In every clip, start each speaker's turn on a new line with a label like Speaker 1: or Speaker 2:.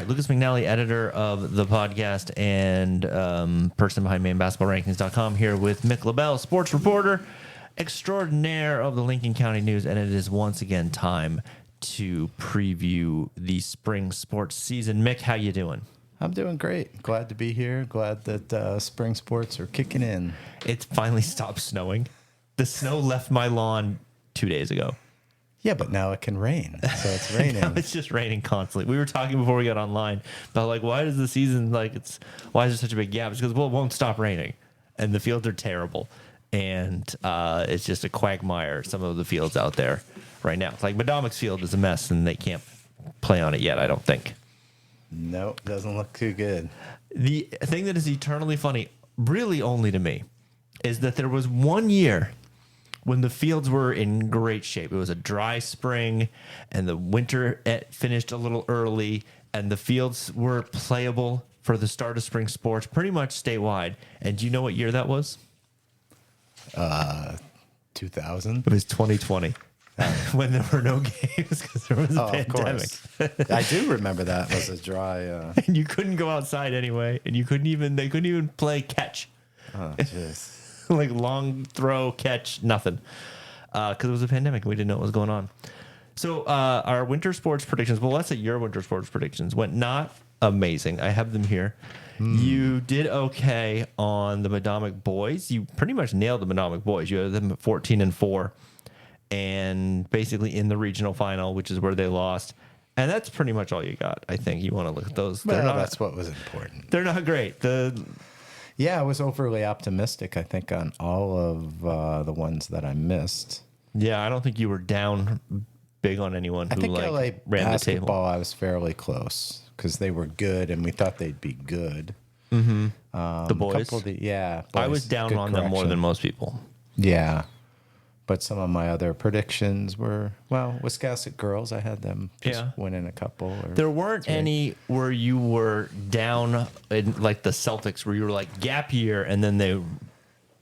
Speaker 1: Lucas McNally, editor of the podcast and person behind MainBasketballRankings.com, here with Mick LaBelle, sports reporter extraordinaire of the Lincoln County News, and it is once again time to preview the spring sports season. Mick, how you doing?
Speaker 2: I'm doing great. Glad to be here. Glad that spring sports are kicking in.
Speaker 1: It finally stopped snowing. The snow left my lawn 2 days ago.
Speaker 2: Yeah, but now it can rain. So it's raining.
Speaker 1: Now it's just raining constantly. We were talking before we got online about like, why does the season why is there such a big gap? It's because, well, it won't stop raining and the fields are terrible. And it's just a quagmire, some of the fields out there right now. It's like Madomic's field is a mess and they can't play on it yet, I don't think.
Speaker 2: Nope, doesn't look too good.
Speaker 1: The thing that is eternally funny, really only to me, is that there was 1 year when the fields were in great shape. It was a dry spring, and the winter finished a little early, and the fields were playable for the start of spring sports pretty much statewide. And do you know what year that was?
Speaker 2: 2000?
Speaker 1: It was 2020. When there were no games because there was a pandemic.
Speaker 2: I do remember that was a dry.
Speaker 1: And you couldn't go outside anyway, and they couldn't even play catch.
Speaker 2: Oh, jeez.
Speaker 1: Like long throw, catch, nothing. Because it was a pandemic and we didn't know what was going on. So our winter sports predictions, well, let's say your winter sports predictions went not amazing. I have them here. You did okay on the Madomic boys. You pretty much nailed the Madomic boys. You had them at 14-4. And basically in the regional final, which is where they lost. And that's pretty much all you got. I think you want to look at those.
Speaker 2: Well, that's what was important.
Speaker 1: They're not great.
Speaker 2: Yeah, I was overly optimistic, I think, on all of the ones that I missed.
Speaker 1: Yeah, I don't think you were down big on anyone who
Speaker 2: LA
Speaker 1: ran
Speaker 2: basketball,
Speaker 1: the table.
Speaker 2: I was fairly close because they were good and we thought they'd be good.
Speaker 1: The boys?
Speaker 2: Boys,
Speaker 1: I was down on them more than most people.
Speaker 2: Yeah. But some of my other predictions were, Wiscasset girls. I had them just winning a couple.
Speaker 1: There weren't any where you were down in like the Celtics where you were like gap year and then they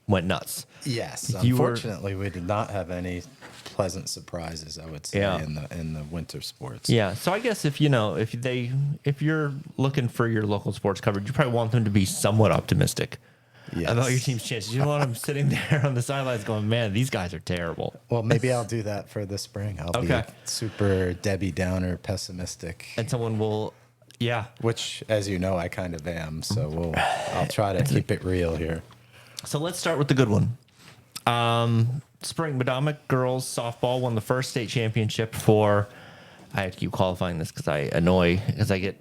Speaker 1: went nuts.
Speaker 2: Yes. Unfortunately, we did not have any pleasant surprises, I would say, in the winter sports.
Speaker 1: Yeah. So I guess if you're looking for your local sports coverage, you probably want them to be somewhat optimistic. Yes. About your team's chances. You don't want them sitting there on the sidelines going, man, these guys are terrible.
Speaker 2: Well, maybe I'll do that for the spring. I'll be super Debbie Downer pessimistic.
Speaker 1: And someone will,
Speaker 2: Which, as you know, I kind of am. So I'll try to keep it real here.
Speaker 1: So let's start with the good one. Spring Madomic girls softball won the first state championship for, I have to keep qualifying this because I get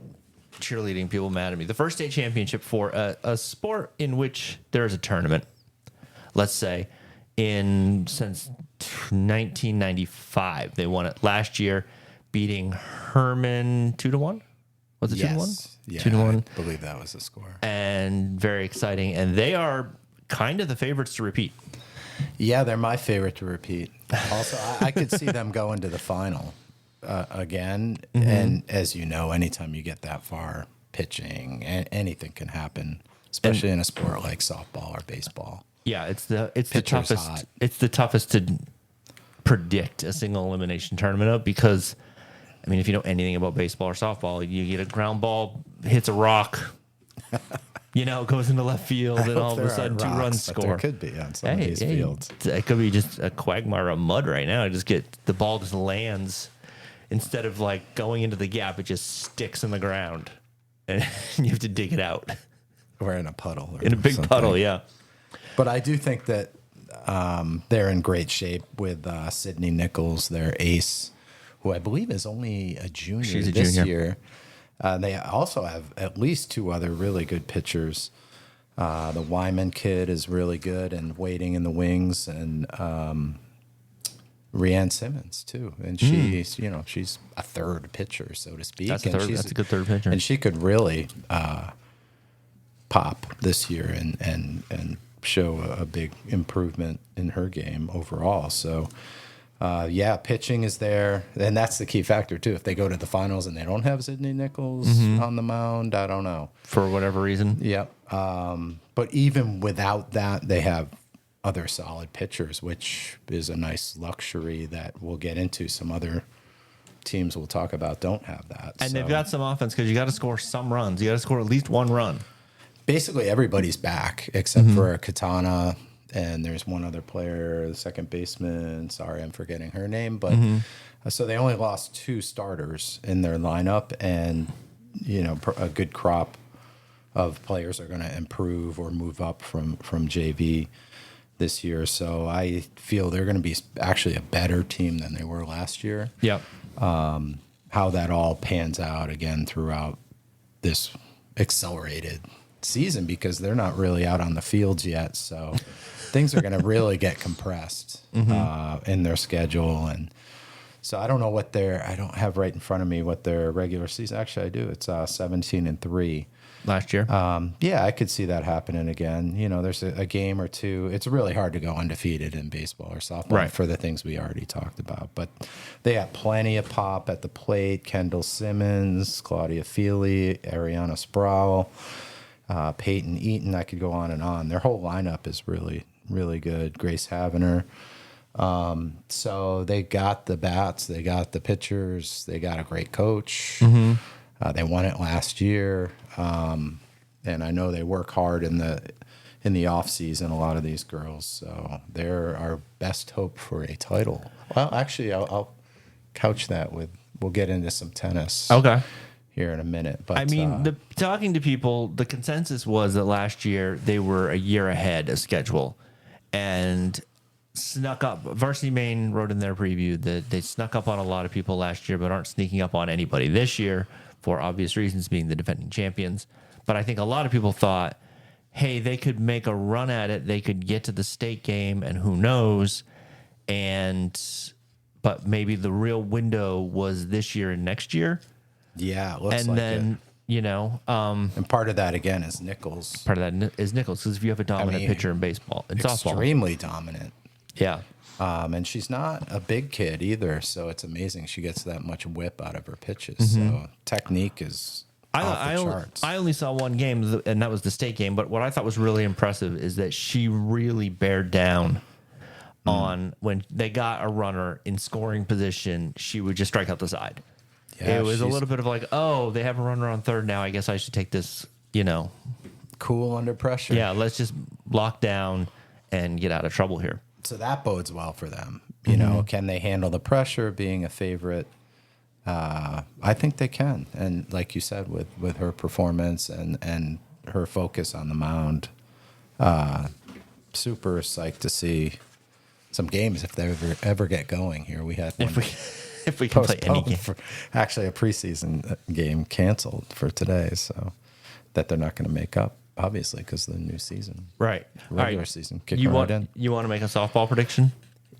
Speaker 1: cheerleading people mad at me. The first state championship for a sport in which there is a tournament. Let's say since 1995, they won it last year, beating Herman 2-1. Was it 2-1?
Speaker 2: Yeah,
Speaker 1: 2-1.
Speaker 2: I believe that was the score.
Speaker 1: And very exciting. And they are kind of the favorites to repeat.
Speaker 2: Yeah, they're my favorite to repeat. Also, I could see them going to the final. Again, and as you know, anytime you get that far pitching, anything can happen, especially in a sport like softball or baseball.
Speaker 1: Yeah, it's the toughest. Hot. It's the toughest to predict a single elimination tournament of because, I mean, if you know anything about baseball or softball, you get a ground ball hits a rock, goes into left field, and all of a sudden 2 runs score.
Speaker 2: There could be on some of these fields.
Speaker 1: It could be just a quagmire of mud right now. The ball just lands. Instead of like going into the gap, it just sticks in the ground, and you have to dig it out.
Speaker 2: Or in a puddle.
Speaker 1: In a big puddle, yeah.
Speaker 2: But I do think that they're in great shape with Sydney Nichols, their ace, who I believe is only a junior this year. They also have at least 2 other really good pitchers. The Wyman kid is really good and waiting in the wings, and Rhiann Simmons too, and she's she's a third pitcher, so to speak.
Speaker 1: That's a good third pitcher,
Speaker 2: and she could really pop this year and show a big improvement in her game overall. So pitching is there, and that's the key factor too. If they go to the finals and they don't have Sydney Nichols on the mound, I don't know
Speaker 1: for whatever reason.
Speaker 2: Yep. But even without that, they have other solid pitchers, which is a nice luxury that we'll get into some other teams we'll talk about don't have that.
Speaker 1: And they've got some offense because you got to score some runs. You got to score at least one run.
Speaker 2: Basically, everybody's back except for Katana, and there's one other player, the second baseman. Sorry, I'm forgetting her name, but so they only lost 2 starters in their lineup, and a good crop of players are going to improve or move up from JV this year. So I feel they're going to be actually a better team than they were last year.
Speaker 1: Yep.
Speaker 2: How that all pans out again throughout this accelerated season, because they're not really out on the fields yet. So things are going to really get compressed in their schedule. And so I don't know what I don't have right in front of me what their regular season. Actually, I do. It's 17-3.
Speaker 1: Last year.
Speaker 2: Yeah, I could see that happening again. There's a game or two. It's really hard to go undefeated in baseball or softball for the things we already talked about. But they have plenty of pop at the plate. Kendall Simmons, Claudia Feely, Ariana Sproul, Peyton Eaton. I could go on and on. Their whole lineup is really, really good. Grace Havener. So they got the bats. They got the pitchers. They got a great coach. They won it last year. And I know they work hard in the off season, a lot of these girls. So they're our best hope for a title. Well, actually, I'll couch that with, we'll get into some tennis.
Speaker 1: Okay.
Speaker 2: Here in a minute. But
Speaker 1: I mean, talking to people, the consensus was that last year they were a year ahead of schedule and snuck up. Varsity Maine wrote in their preview that they snuck up on a lot of people last year, but aren't sneaking up on anybody this year, for obvious reasons, being the defending champions. But I think a lot of people thought, hey, they could make a run at it. They could get to the state game, and who knows? But maybe the real window was this year and next year.
Speaker 2: Yeah, it looks
Speaker 1: and
Speaker 2: like
Speaker 1: then,
Speaker 2: it.
Speaker 1: And
Speaker 2: part of that, again, is Nichols.
Speaker 1: Part of that is Nichols, because if you have a dominant pitcher in baseball, in softball.
Speaker 2: Extremely dominant.
Speaker 1: Yeah.
Speaker 2: And she's not a big kid either, so it's amazing she gets that much whip out of her pitches. So technique is off the charts.
Speaker 1: I only saw one game, and that was the state game, but what I thought was really impressive is that she really bared down on when they got a runner in scoring position, she would just strike out the side. Yeah, it was a little bit of like, oh, they have a runner on third now. I guess I should take this,
Speaker 2: cool under pressure.
Speaker 1: Yeah, let's just lock down and get out of trouble here.
Speaker 2: So that bodes well for them. Can they handle the pressure being a favorite? I think they can. And like you said, with her performance and her focus on the mound, super psyched to see some games if they ever get going here. We had one.
Speaker 1: If we can play any game.
Speaker 2: Actually, a preseason game canceled for today, so that they're not going to make up, obviously, because of the new season.
Speaker 1: Right.
Speaker 2: Regular season.
Speaker 1: You want to make a softball prediction?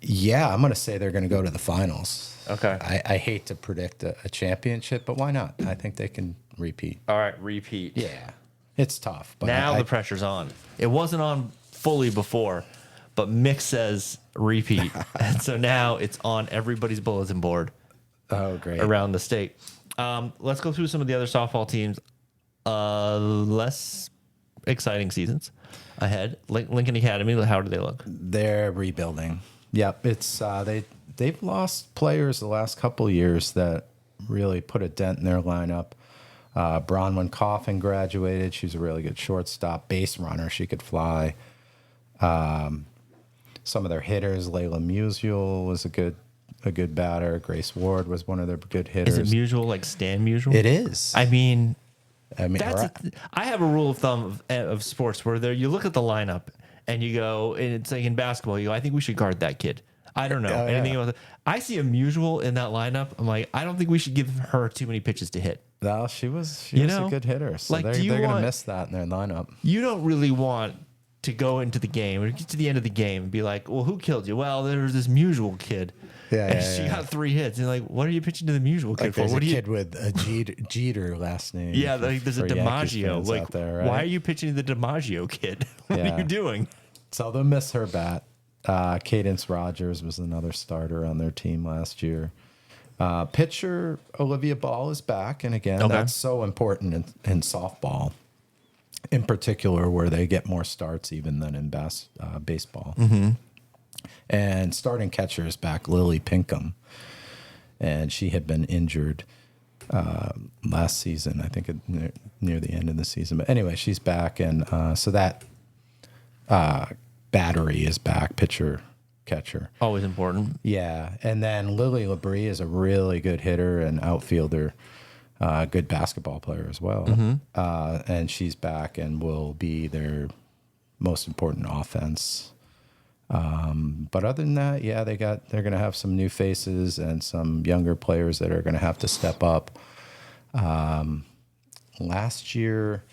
Speaker 2: Yeah, I'm going to say they're going to go to the finals.
Speaker 1: Okay.
Speaker 2: I hate to predict a championship, but why not? I think they can repeat.
Speaker 1: All right, repeat.
Speaker 2: Yeah. It's tough. But
Speaker 1: now the pressure's on. It wasn't on fully before, but Mick says repeat. And so now it's on everybody's bulletin board.
Speaker 2: Oh, great.
Speaker 1: Around the state. Let's go through some of the other softball teams. Less exciting seasons ahead. Lincoln Academy, how do they look?
Speaker 2: They're rebuilding. Yep. It's they've lost players the last couple of years that really put a dent in their lineup. Bronwyn Coffin graduated. She's a really good shortstop, base runner. She could fly. Some of their hitters, Layla Musial was a good batter. Grace Ward was one of their good hitters.
Speaker 1: Is it Musial like Stan Musial?
Speaker 2: It is.
Speaker 1: I mean
Speaker 2: that's
Speaker 1: I have a rule of thumb of sports where you look at the lineup and you go, and it's like in basketball, you go, I think we should guard that kid. I don't know anything about that. I see a Musial in that lineup. I'm like, I don't think we should give her too many pitches to hit.
Speaker 2: No, she was a good hitter. So they're going to miss that in their lineup.
Speaker 1: You don't really want to go into the game or get to the end of the game and be like, well, who killed you? Well, there was this Musial kid.
Speaker 2: Yeah,
Speaker 1: she got 3 hits. And you're like, what are you pitching to the Musial kid for?
Speaker 2: There's
Speaker 1: what
Speaker 2: a kid with a Jeter last name.
Speaker 1: Yeah, there's a DiMaggio. Like,
Speaker 2: there, right?
Speaker 1: Why are you pitching to the DiMaggio kid? What are you doing?
Speaker 2: So they'll miss her bat. Cadence Rogers was another starter on their team last year. Pitcher Olivia Ball is back, and again, that's so important in softball, in particular, where they get more starts even than in baseball. And starting catcher is back, Lily Pinkham. and she had been injured last season, I think near the end of the season. But anyway, she's back, and so that battery is back, pitcher, catcher.
Speaker 1: Always important.
Speaker 2: Yeah, and then Lily Labrie is a really good hitter and outfielder, good basketball player as well. And she's back and will be their most important offense. But other than that, yeah, they're going to have some new faces and some younger players that are going to have to step up. Last year,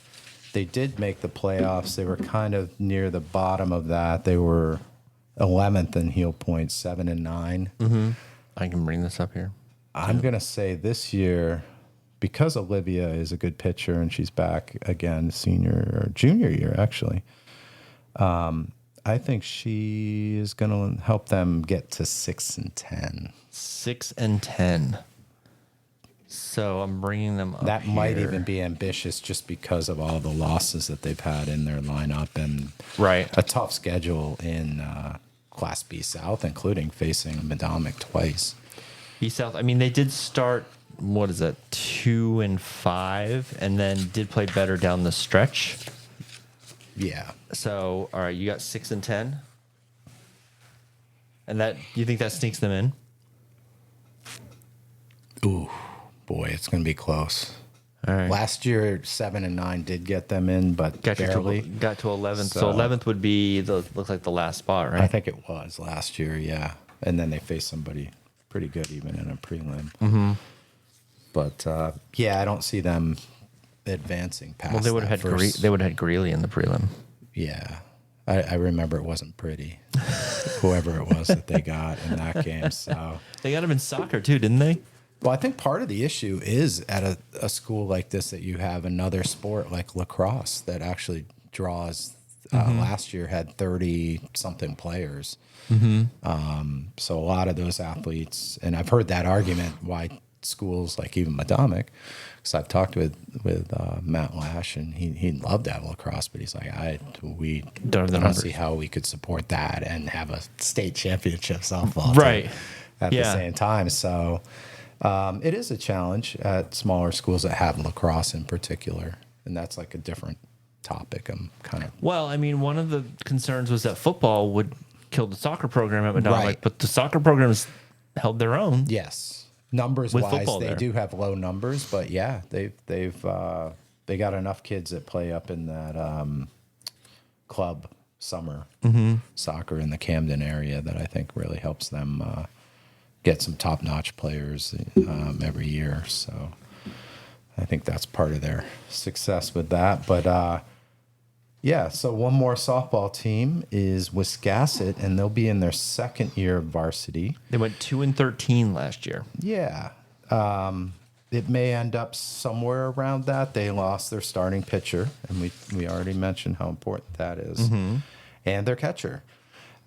Speaker 2: they did make the playoffs. They were kind of near the bottom of that. They were 11th in heel points, 7-9.
Speaker 1: I can bring this up here.
Speaker 2: I'm going to say this year, because Olivia is a good pitcher and she's back again, junior year, actually. I think she is going to help them get to 6-10.
Speaker 1: 6-10. So I'm bringing them up.
Speaker 2: That might even be ambitious just because of all the losses that they've had in their lineup and a tough schedule in Class B South, including facing Madomic twice.
Speaker 1: B South. I mean, they did start 2-5, and then did play better down the stretch.
Speaker 2: Yeah.
Speaker 1: So, all right, you got 6-10, and that you think that sneaks them in?
Speaker 2: Ooh, boy, it's going to be close.
Speaker 1: All right.
Speaker 2: Last year, 7-9 did get them in, but barely.
Speaker 1: Got to 11th. So 11th would be looks like the last spot, right?
Speaker 2: I think it was last year, yeah. And then they faced somebody pretty good even in a prelim. But yeah, I don't see them advancing past.
Speaker 1: Well, they would have had Greeley in the prelim.
Speaker 2: Yeah, I remember it wasn't pretty. Whoever it was that they got in that game. So
Speaker 1: they got him in soccer too, didn't they?
Speaker 2: Well, I think part of the issue is at a school like this that you have another sport like lacrosse that actually draws. Last year had 30-something players. So a lot of those athletes, and I've heard that argument why schools like even Madomic, because I've talked with Matt Lash, and he loved to have lacrosse, but he's like, we don't see how we could support that and have a state championship softball team at the same time. So it is a challenge at smaller schools that have lacrosse in particular, and that's like a different topic.
Speaker 1: Well, I mean, one of the concerns was that football would kill the soccer program at Madomic, but the soccer programs held their own.
Speaker 2: Yes. Numbers wise, they do have low numbers, but yeah, they got enough kids that play up in that club summer soccer in the Camden area that I think really helps them get some top notch players every year. So I think that's part of their success with that. But yeah, so one more softball team is Wiscasset, and they'll be in their second year of varsity.
Speaker 1: They went 2-13 last year.
Speaker 2: Yeah. It may end up somewhere around that. They lost their starting pitcher, and we already mentioned how important that is, and their catcher.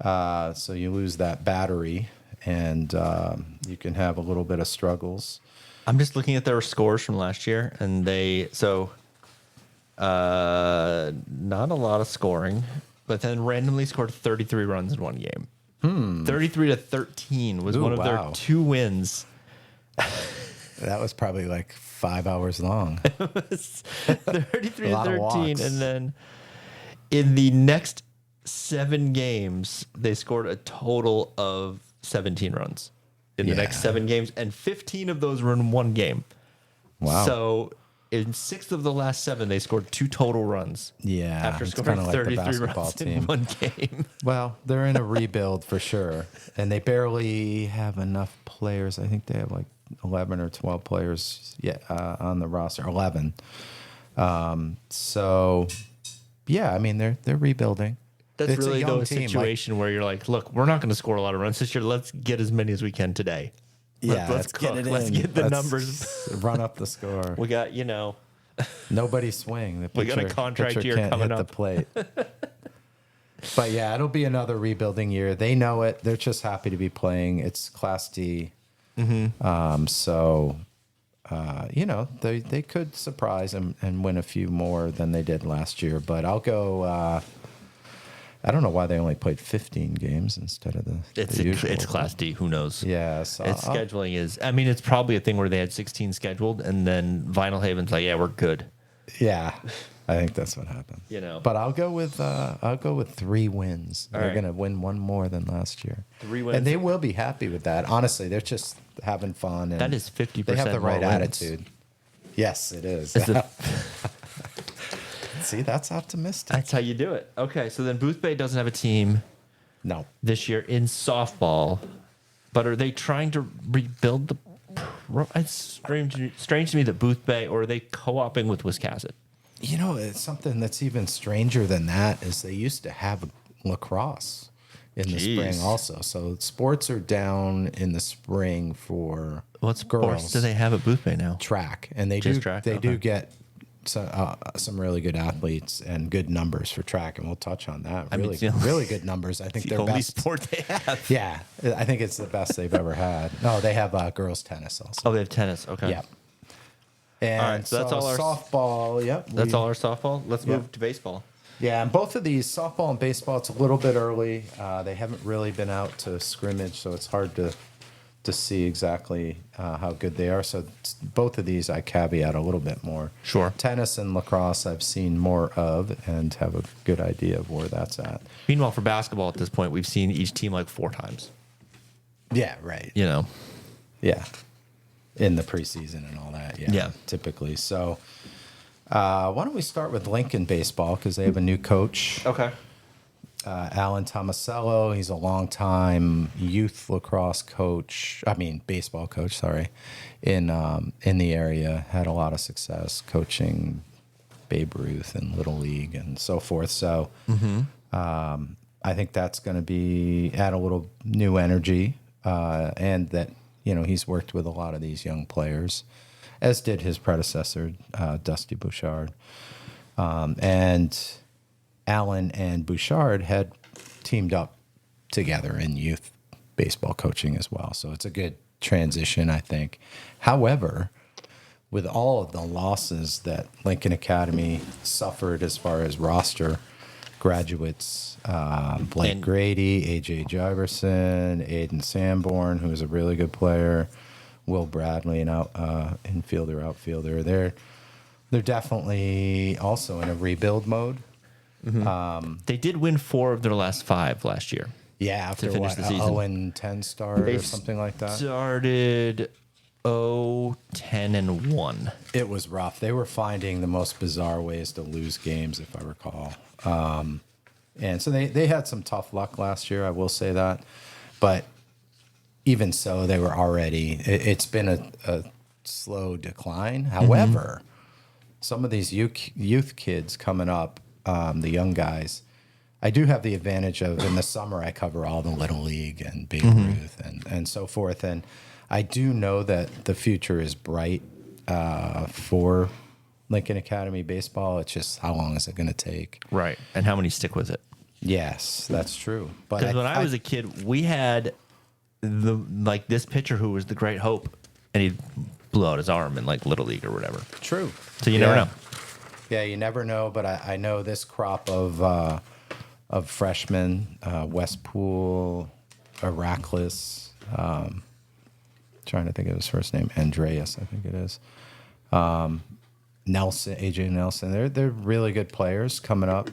Speaker 2: So you lose that battery, and you can have a little bit of struggles.
Speaker 1: I'm just looking at their scores from last year, and not a lot of scoring, but then randomly scored 33 runs in one game. 33-13 was one of their 2 wins.
Speaker 2: That was probably like 5 hours long.
Speaker 1: It was 33-13, and then in the next 7 games, they scored a total of 17 runs in the next 7 games, and 15 of those were in one game.
Speaker 2: Wow!
Speaker 1: So in 6 of the last 7, they scored 2 total runs.
Speaker 2: Yeah,
Speaker 1: after scoring 33 runs in one game.
Speaker 2: Well, they're in a rebuild for sure, and they barely have enough players. I think they have like 11 or 12 players on the roster. 11. So, yeah, I mean they're rebuilding.
Speaker 1: That's really a situation where you're like, look, we're not going to score a lot of runs this year. Let's get as many as we can today. Let's cook. Let's get the numbers.
Speaker 2: Run up the score.
Speaker 1: We got,
Speaker 2: nobody swing. The pitcher,
Speaker 1: we got a contract year
Speaker 2: can't
Speaker 1: coming
Speaker 2: hit
Speaker 1: up.
Speaker 2: the plate. But yeah, it'll be another rebuilding year. They know it. They're just happy to be playing. It's Class D. So, they could surprise and win a few more than they did last year. But I'll go I don't know why they only played 15 games instead of the usual.
Speaker 1: It's Class D. Who knows?
Speaker 2: Yeah. So
Speaker 1: It's scheduling is. I mean, it's probably a thing where they had 16 scheduled, and then Vinyl Haven's like, yeah, we're good.
Speaker 2: Yeah, I think that's what happened. But I'll go with 3 wins. They're going to win one more than last year.
Speaker 1: 3 wins,
Speaker 2: and they will be happy with that. Honestly, they're just having fun. And
Speaker 1: that is 50%.
Speaker 2: They have the right
Speaker 1: more wins.
Speaker 2: attitude. Yes, it is. See, that's optimistic.
Speaker 1: That's how you do it. Okay, so then Booth Bay doesn't have a team
Speaker 2: No.
Speaker 1: this year in softball, but are they trying to rebuild the? It's strange to me that Booth Bay, or are they co-oping with Wiscasset?
Speaker 2: It's something that's even stranger than that is they used to have lacrosse in the spring also. So sports are down in the spring for
Speaker 1: what sports do they have at Booth Bay now?
Speaker 2: Track, and they do get some really good athletes and good numbers for track, and we'll touch on that. Really good numbers. I think
Speaker 1: it's
Speaker 2: they're
Speaker 1: the only
Speaker 2: best
Speaker 1: sport they have.
Speaker 2: Yeah, I think it's the best they've ever had. No, they have girls tennis also.
Speaker 1: Oh, they have tennis. Okay.
Speaker 2: Yeah. And
Speaker 1: all right, so that's all our
Speaker 2: softball. Yep.
Speaker 1: That's all our softball. Let's move to baseball.
Speaker 2: Yeah, and both of these, softball and baseball, it's a little bit early. They haven't really been out to scrimmage, so it's hard to see exactly how good they are. So both of these I caveat a little bit more.
Speaker 1: Sure.
Speaker 2: Tennis and lacrosse I've seen more of and have a good idea of where that's at.
Speaker 1: Meanwhile, for basketball at this point, we've seen each team like 4 times.
Speaker 2: Yeah, right. Yeah. In the preseason and all that. Yeah. Typically. So why don't we start with Lincoln baseball because they have a new coach.
Speaker 1: Okay.
Speaker 2: Alan Tomasello, he's a longtime youth lacrosse coach. Baseball coach. Sorry, in the area. Had a lot of success coaching Babe Ruth and Little League and so forth. So, I think that's going to add a little new energy, and that he's worked with a lot of these young players, as did his predecessor, Dusty Bouchard, and Allen and Bouchard had teamed up together in youth baseball coaching as well. So it's a good transition, I think. However, with all of the losses that Lincoln Academy suffered as far as roster graduates, Blake Grady, A.J. Jiverson, Aiden Sanborn, who is a really good player, Will Bradley, an outfielder. They're definitely also in a rebuild mode.
Speaker 1: They did win 4 of their last 5 last year.
Speaker 2: Yeah, after
Speaker 1: to finish the season.
Speaker 2: 0-10 start or something like that.
Speaker 1: Started 0-10-1.
Speaker 2: It was rough. They were finding the most bizarre ways to lose games, if I recall. And so they had some tough luck last year, I will say that. But even so, they were already. It's been a slow decline. However, some of these youth kids coming up, the young guys, I do have the advantage of in the summer I cover all the Little League and Babe Ruth and so forth, and I do know that the future is bright for Lincoln Academy baseball. It's just how long is it going to take?
Speaker 1: Right, and how many stick with it?
Speaker 2: Yes, that's true.
Speaker 1: Because when I was a kid, we had this pitcher who was the great hope, and he blew out his arm in Little League or whatever.
Speaker 2: True.
Speaker 1: So you never know.
Speaker 2: Yeah, you never know, but I know this crop of freshmen, Westpool, Heracles, trying to think of his first name, Andreas, I think it is. Nelson, AJ Nelson, they're really good players coming up.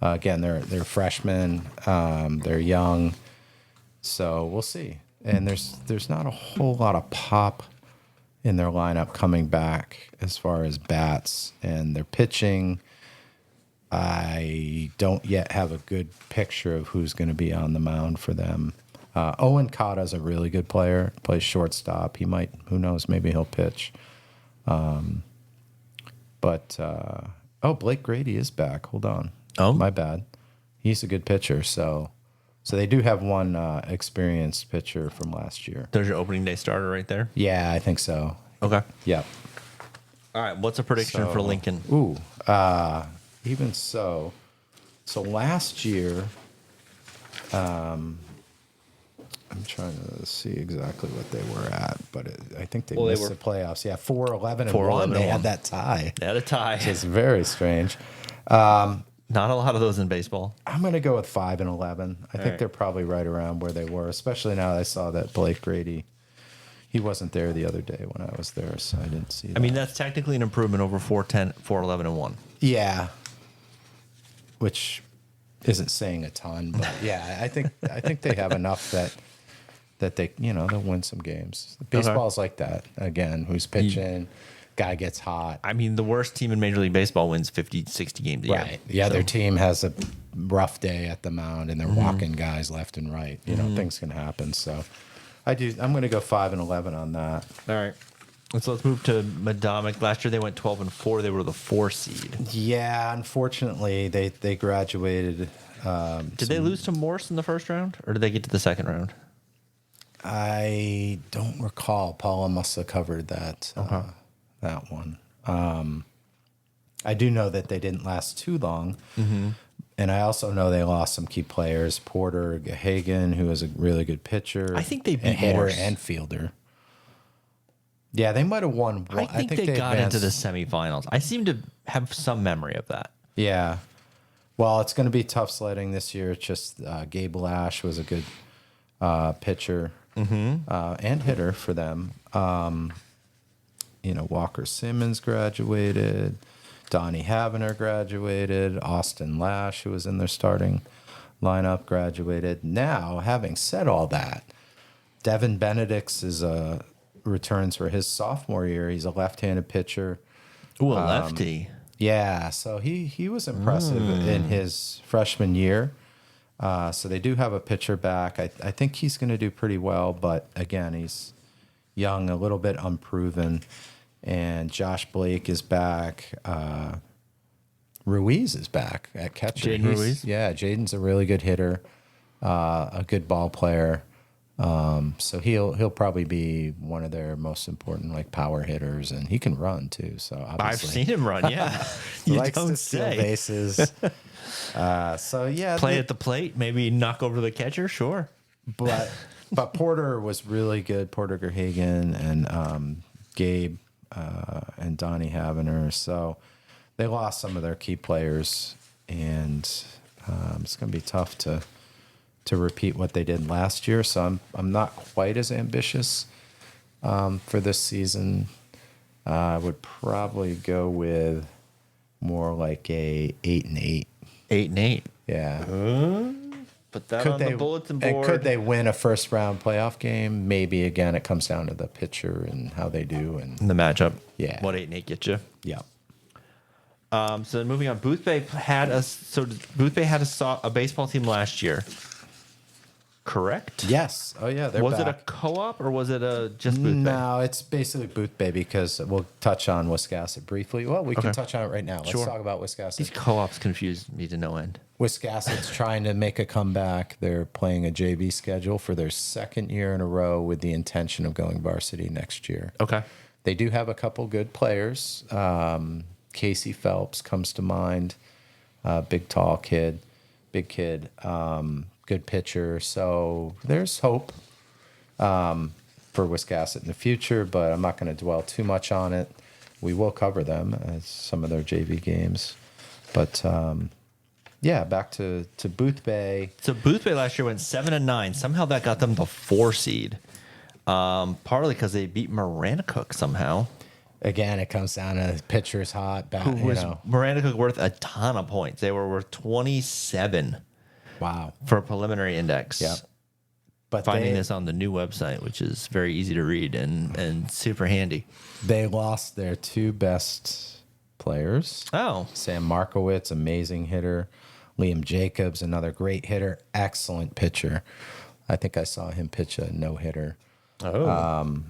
Speaker 2: Again, they're freshmen, they're young, so we'll see. And there's not a whole lot of pop in their lineup coming back as far as bats and their pitching. I don't yet have a good picture of who's going to be on the mound for them. Owen Cotta is a really good player, plays shortstop. He might, who knows, maybe he'll pitch. Blake Grady is back. Hold on.
Speaker 1: Oh,
Speaker 2: my bad. He's a good pitcher. So they do have one experienced pitcher from last year.
Speaker 1: There's your opening day starter right there?
Speaker 2: Yeah, I think so.
Speaker 1: Okay.
Speaker 2: Yep.
Speaker 1: All right. What's a prediction for Lincoln?
Speaker 2: Even so. So last year, I'm trying to see exactly what they were at, but I think they missed the playoffs. Yeah, 4-11-1. They had that tie.
Speaker 1: They had a tie.
Speaker 2: Which is very strange.
Speaker 1: Not a lot of those in baseball.
Speaker 2: I'm going to go with 5 and 11. I think they're probably right around where they were, especially now that I saw that Blake Grady, he wasn't there the other day when I was there, so I didn't see that.
Speaker 1: I mean, that's technically an improvement over 4-10, 4-11, and 1.
Speaker 2: Yeah. Which isn't saying a ton, but yeah, I think they have enough that they, they'll win some games. Baseball's like that. Again, who's pitching, guy gets hot.
Speaker 1: I mean, the worst team in Major League Baseball wins 50, 60 games a year.
Speaker 2: Right. The other team has a rough day at the mound and they're walking guys left and right. Things can happen. So I'm going to go 5 and 11 on that.
Speaker 1: All right. So let's move to Madomic. Last year they went 12 and 4. They were the 4 seed.
Speaker 2: Yeah, unfortunately they graduated.
Speaker 1: Did they lose to Morse in the first round, or did they get to the second round?
Speaker 2: I don't recall. Paula must have covered that that one. I do know that they didn't last too long, and I also know they lost some key players. Porter Gahagan, who was a really good pitcher.
Speaker 1: I think they beat
Speaker 2: hitter
Speaker 1: Morse.
Speaker 2: and fielder. Yeah, they might have won.
Speaker 1: I think they got
Speaker 2: advanced.
Speaker 1: into the semifinals. I seem to have some memory of that.
Speaker 2: Yeah. Well, it's going to be tough sledding this year. It's just Gabe Lash was a good pitcher and hitter for them. Walker Simmons graduated. Donnie Havener graduated. Austin Lash, who was in their starting lineup, graduated. Now, having said all that, Devin Benedicts returns for his sophomore year. He's a left-handed pitcher.
Speaker 1: Ooh, a lefty.
Speaker 2: Yeah, so he was impressive in his freshman year. So they do have a pitcher back. I think he's going to do pretty well, but again, he's young, a little bit unproven. And Josh Blake is back. Ruiz is back at catcher.
Speaker 1: Jaden Ruiz?
Speaker 2: Yeah, Jaden's a really good hitter, a good ball player. So he'll probably be one of their most important power hitters, and he can run too. So obviously.
Speaker 1: I've seen him run. Yeah,
Speaker 2: He
Speaker 1: you
Speaker 2: likes
Speaker 1: don't
Speaker 2: to steal
Speaker 1: say.
Speaker 2: bases. So yeah,
Speaker 1: Play at the plate, maybe knock over the catcher. Sure,
Speaker 2: but Porter was really good. Porter Gahagan and Gabe and Donnie Havener. So they lost some of their key players, and it's going to be tough to repeat what they did last year. So I'm not quite as ambitious for this season. I would probably go with more like a 8-8.
Speaker 1: 8-8.
Speaker 2: Yeah.
Speaker 1: Put that on the bulletin board.
Speaker 2: And could they win a first round playoff game? Maybe. Again, it comes down to the pitcher and how they do. And
Speaker 1: the matchup.
Speaker 2: Yeah.
Speaker 1: What 8-8 get you?
Speaker 2: yeah.
Speaker 1: So then moving on, Boothbay had a baseball team last year. Correct?
Speaker 2: Yes. Oh yeah. They're
Speaker 1: Was it a
Speaker 2: back.
Speaker 1: co-op or was it just Boothbay?
Speaker 2: No, it's basically Boothbay because we'll touch on Wiscasset briefly. Well, we can touch on it right now. Let's talk about Wiscasset.
Speaker 1: These co-ops confuse me to no end.
Speaker 2: Wiscasset's trying to make a comeback. They're playing a JV schedule for their second year in a row with the intention of going varsity next year.
Speaker 1: Okay.
Speaker 2: They do have a couple good players. Casey Phelps comes to mind. Big, tall kid. Big kid. Good pitcher. So there's hope for Wiscasset in the future, but I'm not going to dwell too much on it. We will cover them as some of their JV games. But, yeah, back to Boothbay.
Speaker 1: So Boothbay last year went 7-9. Somehow that got them the 4 seed. Partly because they beat Maranacook somehow.
Speaker 2: Again, it comes down to pitchers hot.
Speaker 1: Maranacook worth a ton of points. They were worth 27.
Speaker 2: Wow.
Speaker 1: For a preliminary index.
Speaker 2: Yep. But
Speaker 1: finding this on the new website, which is very easy to read and super handy.
Speaker 2: They lost their 2 best players.
Speaker 1: Oh.
Speaker 2: Sam Markowitz, amazing hitter. Liam Jacobs, another great hitter. Excellent pitcher. I think I saw him pitch a no-hitter.
Speaker 1: Oh.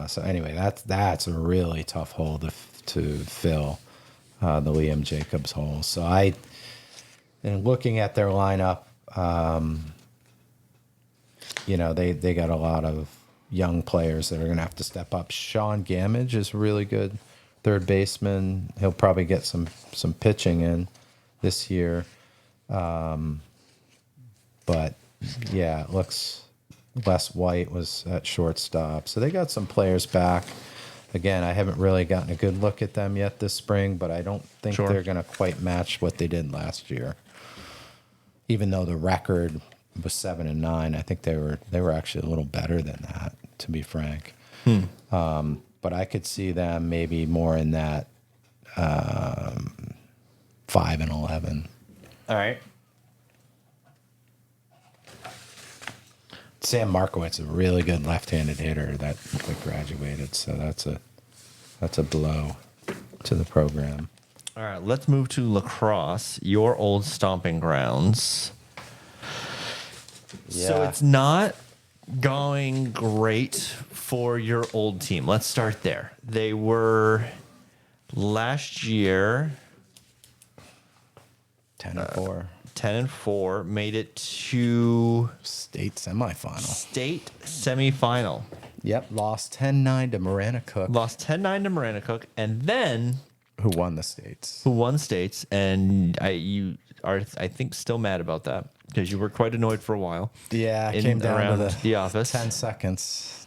Speaker 2: So anyway, that's a really tough hole to fill, the Liam Jacobs hole. So and looking at their lineup, they got a lot of young players that are going to have to step up. Sean Gamage is really good third baseman. He'll probably get some pitching in this year. But yeah, it looks Les White was at shortstop. So they got some players back. Again, I haven't really gotten a good look at them yet this spring, but I don't think
Speaker 1: Sure.
Speaker 2: they're going to quite match what they did last year. Even though the record was 7-9, I think they were actually a little better than that, to be frank. But I could see them maybe more in that 5-11.
Speaker 1: All right.
Speaker 2: Sam Markowitz, a really good left-handed hitter that graduated, so that's a blow to the program.
Speaker 1: All right, let's move to lacrosse, your old stomping grounds. So
Speaker 2: Yeah.
Speaker 1: it's not going great for your old team. Let's start there. They were last year
Speaker 2: 10-4.
Speaker 1: 10-4, made it to
Speaker 2: State semifinal.
Speaker 1: state semifinal.
Speaker 2: Yep, lost 10-9 to Marana Cook,
Speaker 1: Lost 10-9 to Marana Cook, and then
Speaker 2: who won the states.
Speaker 1: who won states. And you are, I think, still mad about that because you were quite annoyed for a while.
Speaker 2: Yeah, I
Speaker 1: in-
Speaker 2: came down
Speaker 1: around
Speaker 2: to
Speaker 1: the office.
Speaker 2: 10 seconds.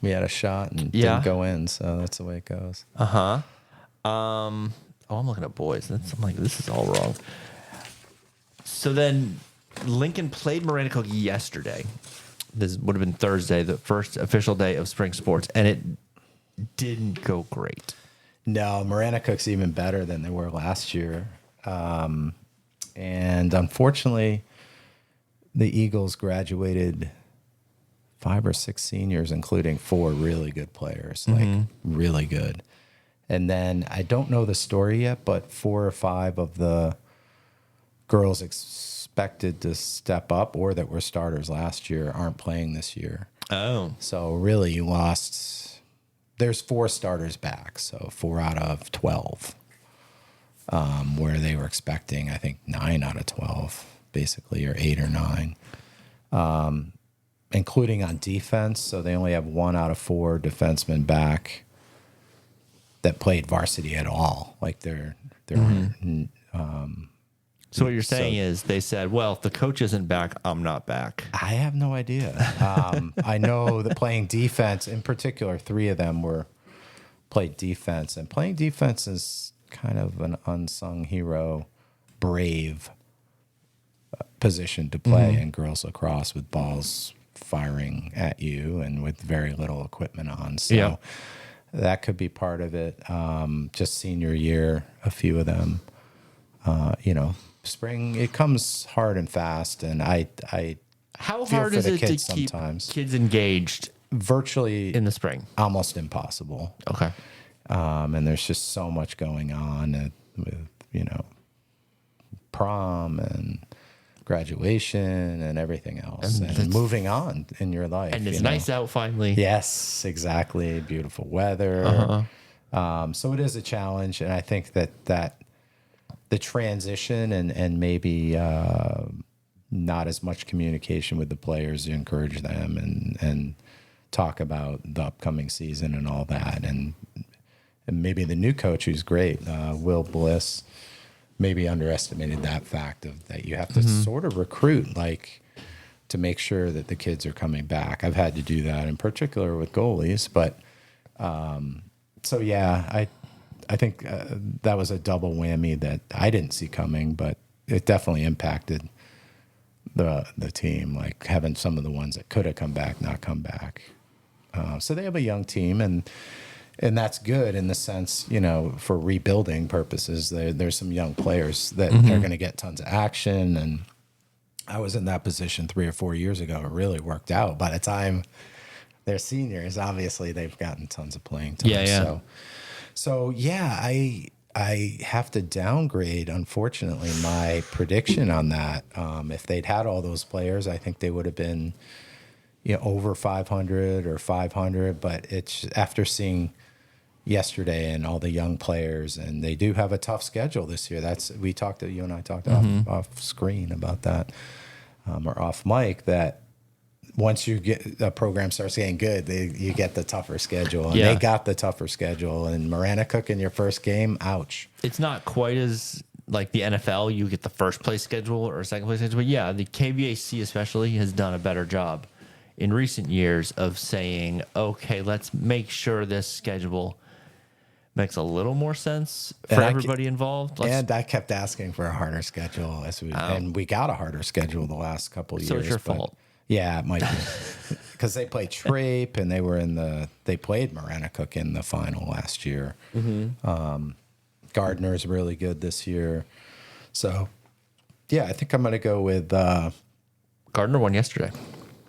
Speaker 2: We had a shot and
Speaker 1: Yeah.
Speaker 2: didn't go in, so that's the way it goes.
Speaker 1: Oh, I'm looking at boys. I'm like, this is all wrong. So then Lincoln played Marana Cook yesterday. This would have been Thursday, the first official day of spring sports, and it didn't go great.
Speaker 2: No, Marana Cook's even better than they were last year. And unfortunately, the Eagles graduated 5 or 6 seniors, including 4 really good players, like really good. And then I don't know the story yet, but 4 or 5 of the girls expected to step up or that were starters last year aren't playing this year.
Speaker 1: Oh.
Speaker 2: So really you lost, there's 4 starters back. So 4 out of 12, where they were expecting, I think 9 out of 12 basically, or 8 or 9, including on defense. So they only have 1 out of 4 defensemen back that played varsity at all. Like they're
Speaker 1: So what you're saying is they said, well, if the coach isn't back, I'm not back.
Speaker 2: I have no idea. I know that playing defense, in particular, 3 of them played defense, and playing defense is kind of an unsung hero, brave position to play in girls lacrosse with balls firing at you and with very little equipment on. So that could be part of it. Just senior year, a few of them, spring, it comes hard and fast, and I
Speaker 1: How
Speaker 2: feel
Speaker 1: hard
Speaker 2: for
Speaker 1: is
Speaker 2: the
Speaker 1: it to
Speaker 2: kids
Speaker 1: keep
Speaker 2: sometimes.
Speaker 1: kids engaged
Speaker 2: Virtually
Speaker 1: in the spring?
Speaker 2: almost impossible.
Speaker 1: Okay.
Speaker 2: And there's just so much going on with prom and graduation and everything else, and moving on in your life.
Speaker 1: And it's nice out finally.
Speaker 2: Yes, exactly. Beautiful weather. So it is a challenge, and I think that the transition and maybe not as much communication with the players to encourage them and talk about the upcoming season and all that, and maybe the new coach, who's great, Will Bliss, maybe underestimated that fact of that you have to sort of recruit to make sure that the kids are coming back. I've had to do that in particular with goalies, but so yeah, I think that was a double whammy that I didn't see coming, but it definitely impacted the team, like having some of the ones that could have come back not come back. So they have a young team, and that's good in the sense, for rebuilding purposes. There's some young players that are going to get tons of action, and I was in that position 3 or 4 years ago. It really worked out. By the time they're seniors, obviously they've gotten tons of playing time.
Speaker 1: Yeah.
Speaker 2: So yeah, I have to downgrade, unfortunately, my prediction on that. If they'd had all those players, I think they would have been, over 500 or 500. But it's after seeing yesterday and all the young players, and they do have a tough schedule this year. You and I talked off screen about that, or off mic, that once you get a program starts getting good, you get the tougher schedule, and they got the tougher schedule. And Marana Cook in your first game, ouch.
Speaker 1: It's not quite as like the NFL. You get the first place schedule or second place schedule. But yeah, the KVAC especially has done a better job in recent years of saying, okay, let's make sure this schedule makes a little more sense for everybody involved.
Speaker 2: And I kept asking for a harder schedule and we got a harder schedule the last couple of years.
Speaker 1: So it's your fault.
Speaker 2: Yeah, it might be because they played Trape and they played Maranacook in the final last year. Gardner's really good this year. So yeah, I think I'm going to go with
Speaker 1: Gardner won yesterday.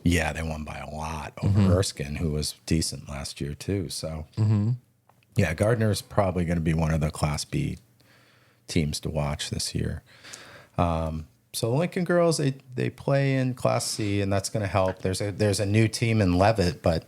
Speaker 2: Yeah, they won by a lot over Erskine, who was decent last year too. So yeah, Gardner's probably going to be one of the Class B teams to watch this year. So the Lincoln girls, they play in Class C, and that's going to help. There's a new team in Levitt, but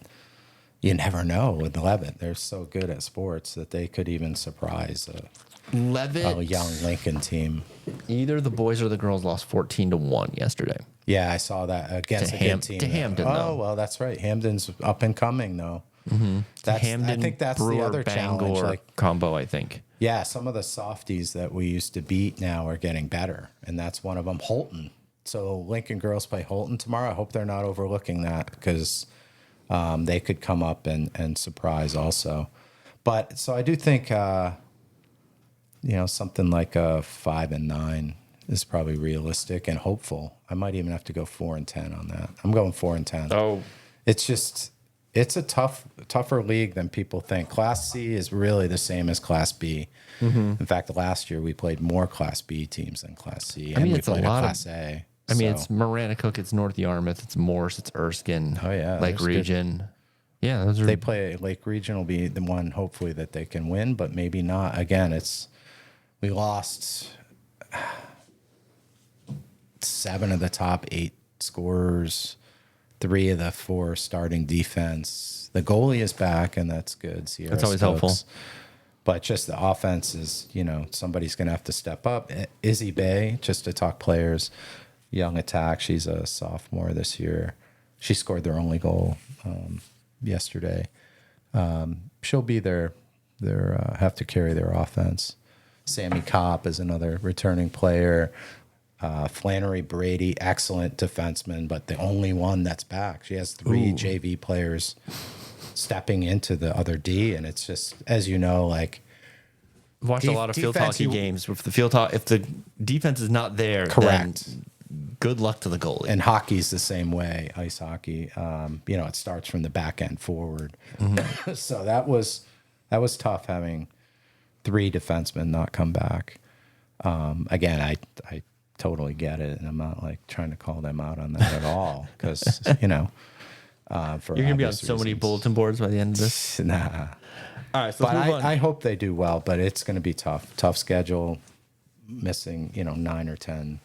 Speaker 2: you never know with Levitt. They're so good at sports that they could even surprise a young Lincoln team.
Speaker 1: Either the boys or the girls lost 14-1 yesterday.
Speaker 2: Yeah, I saw that against a good team.
Speaker 1: To Hamden,
Speaker 2: though.
Speaker 1: though.
Speaker 2: Oh, well, that's right. Hamden's up and coming, though.
Speaker 1: Hamden,
Speaker 2: I think that's
Speaker 1: Brewer,
Speaker 2: the other challenge.
Speaker 1: Bangor combo, I think.
Speaker 2: Yeah, some of the softies that we used to beat now are getting better, and that's one of them, Holton. So Lincoln girls play Holton tomorrow. I hope they're not overlooking that because they could come up and surprise also. But so I do think something like a 5-9 is probably realistic and hopeful. I might even have to go 4-10 on that. I'm going 4-10.
Speaker 1: Oh,
Speaker 2: It's a tougher league than people think. Class C is really the same as Class B. In fact, last year we played more Class B teams than Class C.
Speaker 1: I mean,
Speaker 2: we
Speaker 1: it's a
Speaker 2: played
Speaker 1: lot
Speaker 2: Class A.
Speaker 1: I mean, it's Maranacook, it's North Yarmouth, it's Morse, it's Erskine.
Speaker 2: Oh, yeah.
Speaker 1: Lake Region. Yeah, those are.
Speaker 2: They play Lake Region will be the one hopefully that they can win, but maybe not. Again, we lost 7 of the top 8 scorers. 3 of the 4 starting defense. The goalie is back, and that's good. Sierra
Speaker 1: That's always
Speaker 2: Stokes.
Speaker 1: helpful.
Speaker 2: But just the offense is, somebody's going to have to step up. Izzy Bay, just to talk players, young attack. She's a sophomore this year. She scored their only goal yesterday. She'll be have to carry their offense. Sammy Kopp is another returning player. Flannery Brady, excellent defenseman, but the only one that's back. She has 3 JV players stepping into the other D, and it's just, as you know, like
Speaker 1: I've watched a lot of field hockey games. If the defense is not there,
Speaker 2: correct.
Speaker 1: Then good luck to the goalie.
Speaker 2: And hockey's the same way. Ice hockey, it starts from the back end forward. So that was tough having 3 defensemen not come back. Again, I totally get it, and I'm not like trying to call them out on that at all because for
Speaker 1: you're gonna be on so many bulletin boards by the end of this.
Speaker 2: Nah.
Speaker 1: All right, so
Speaker 2: but I hope they do well, but it's going to be tough schedule, missing 9 or 10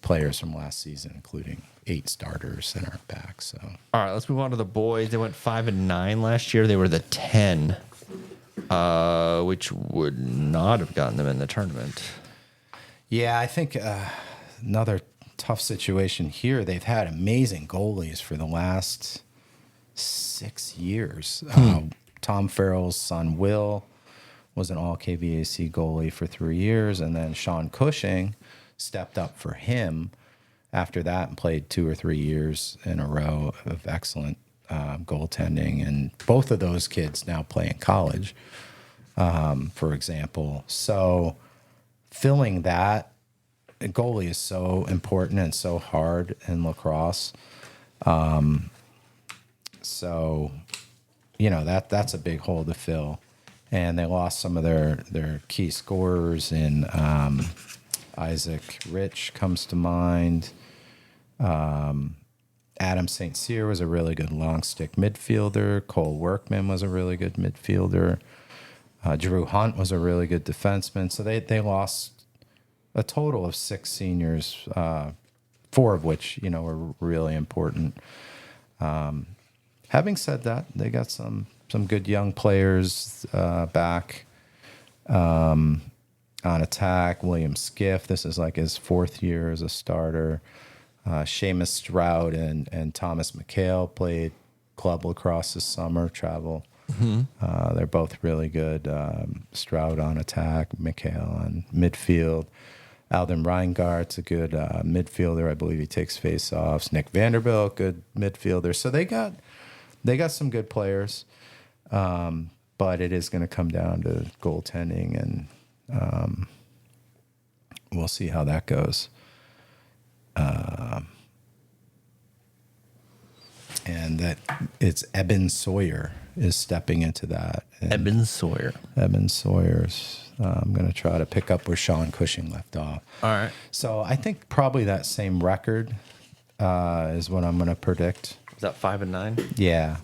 Speaker 2: players from last season, including 8 starters that aren't back. So
Speaker 1: all right, let's move on to the boys. They went 5-9 last year. They were the 10, which would not have gotten them in the tournament.
Speaker 2: Yeah, I think another tough situation here. They've had amazing goalies for the last 6 years. Tom Farrell's son, Will, was an all-KVAC goalie for 3 years, and then Sean Cushing stepped up for him after that and played 2 or 3 years in a row of excellent goaltending. And both of those kids now play in college, for example. So filling that, goalie is so important and so hard in lacrosse. So, that's a big hole to fill. And they lost some of their key scorers in Isaac Rich comes to mind. Adam St. Cyr was a really good long stick midfielder. Cole Workman was a really good midfielder. Drew Hunt was a really good defenseman. So they lost a total of 6 seniors, 4 of which, were really important. Having said that, they got some good young players back on attack. William Skiff, this is like his 4th year as a starter. Seamus Stroud and Thomas McHale played club lacrosse this summer, travel. They're both really good. Stroud on attack, McHale on midfield. Alden Reingart's a good midfielder. I believe he takes faceoffs. Nick Vanderbilt, good midfielder. So they got some good players, but it is going to come down to goaltending, and we'll see how that goes. And that it's Eben Sawyer is stepping into that. And
Speaker 1: Eben Sawyer.
Speaker 2: Eben Sawyer's. I'm going to try to pick up where Sean Cushing left off.
Speaker 1: All right.
Speaker 2: So I think probably that same record is what I'm going to predict.
Speaker 1: Is that 5-9?
Speaker 2: Yeah.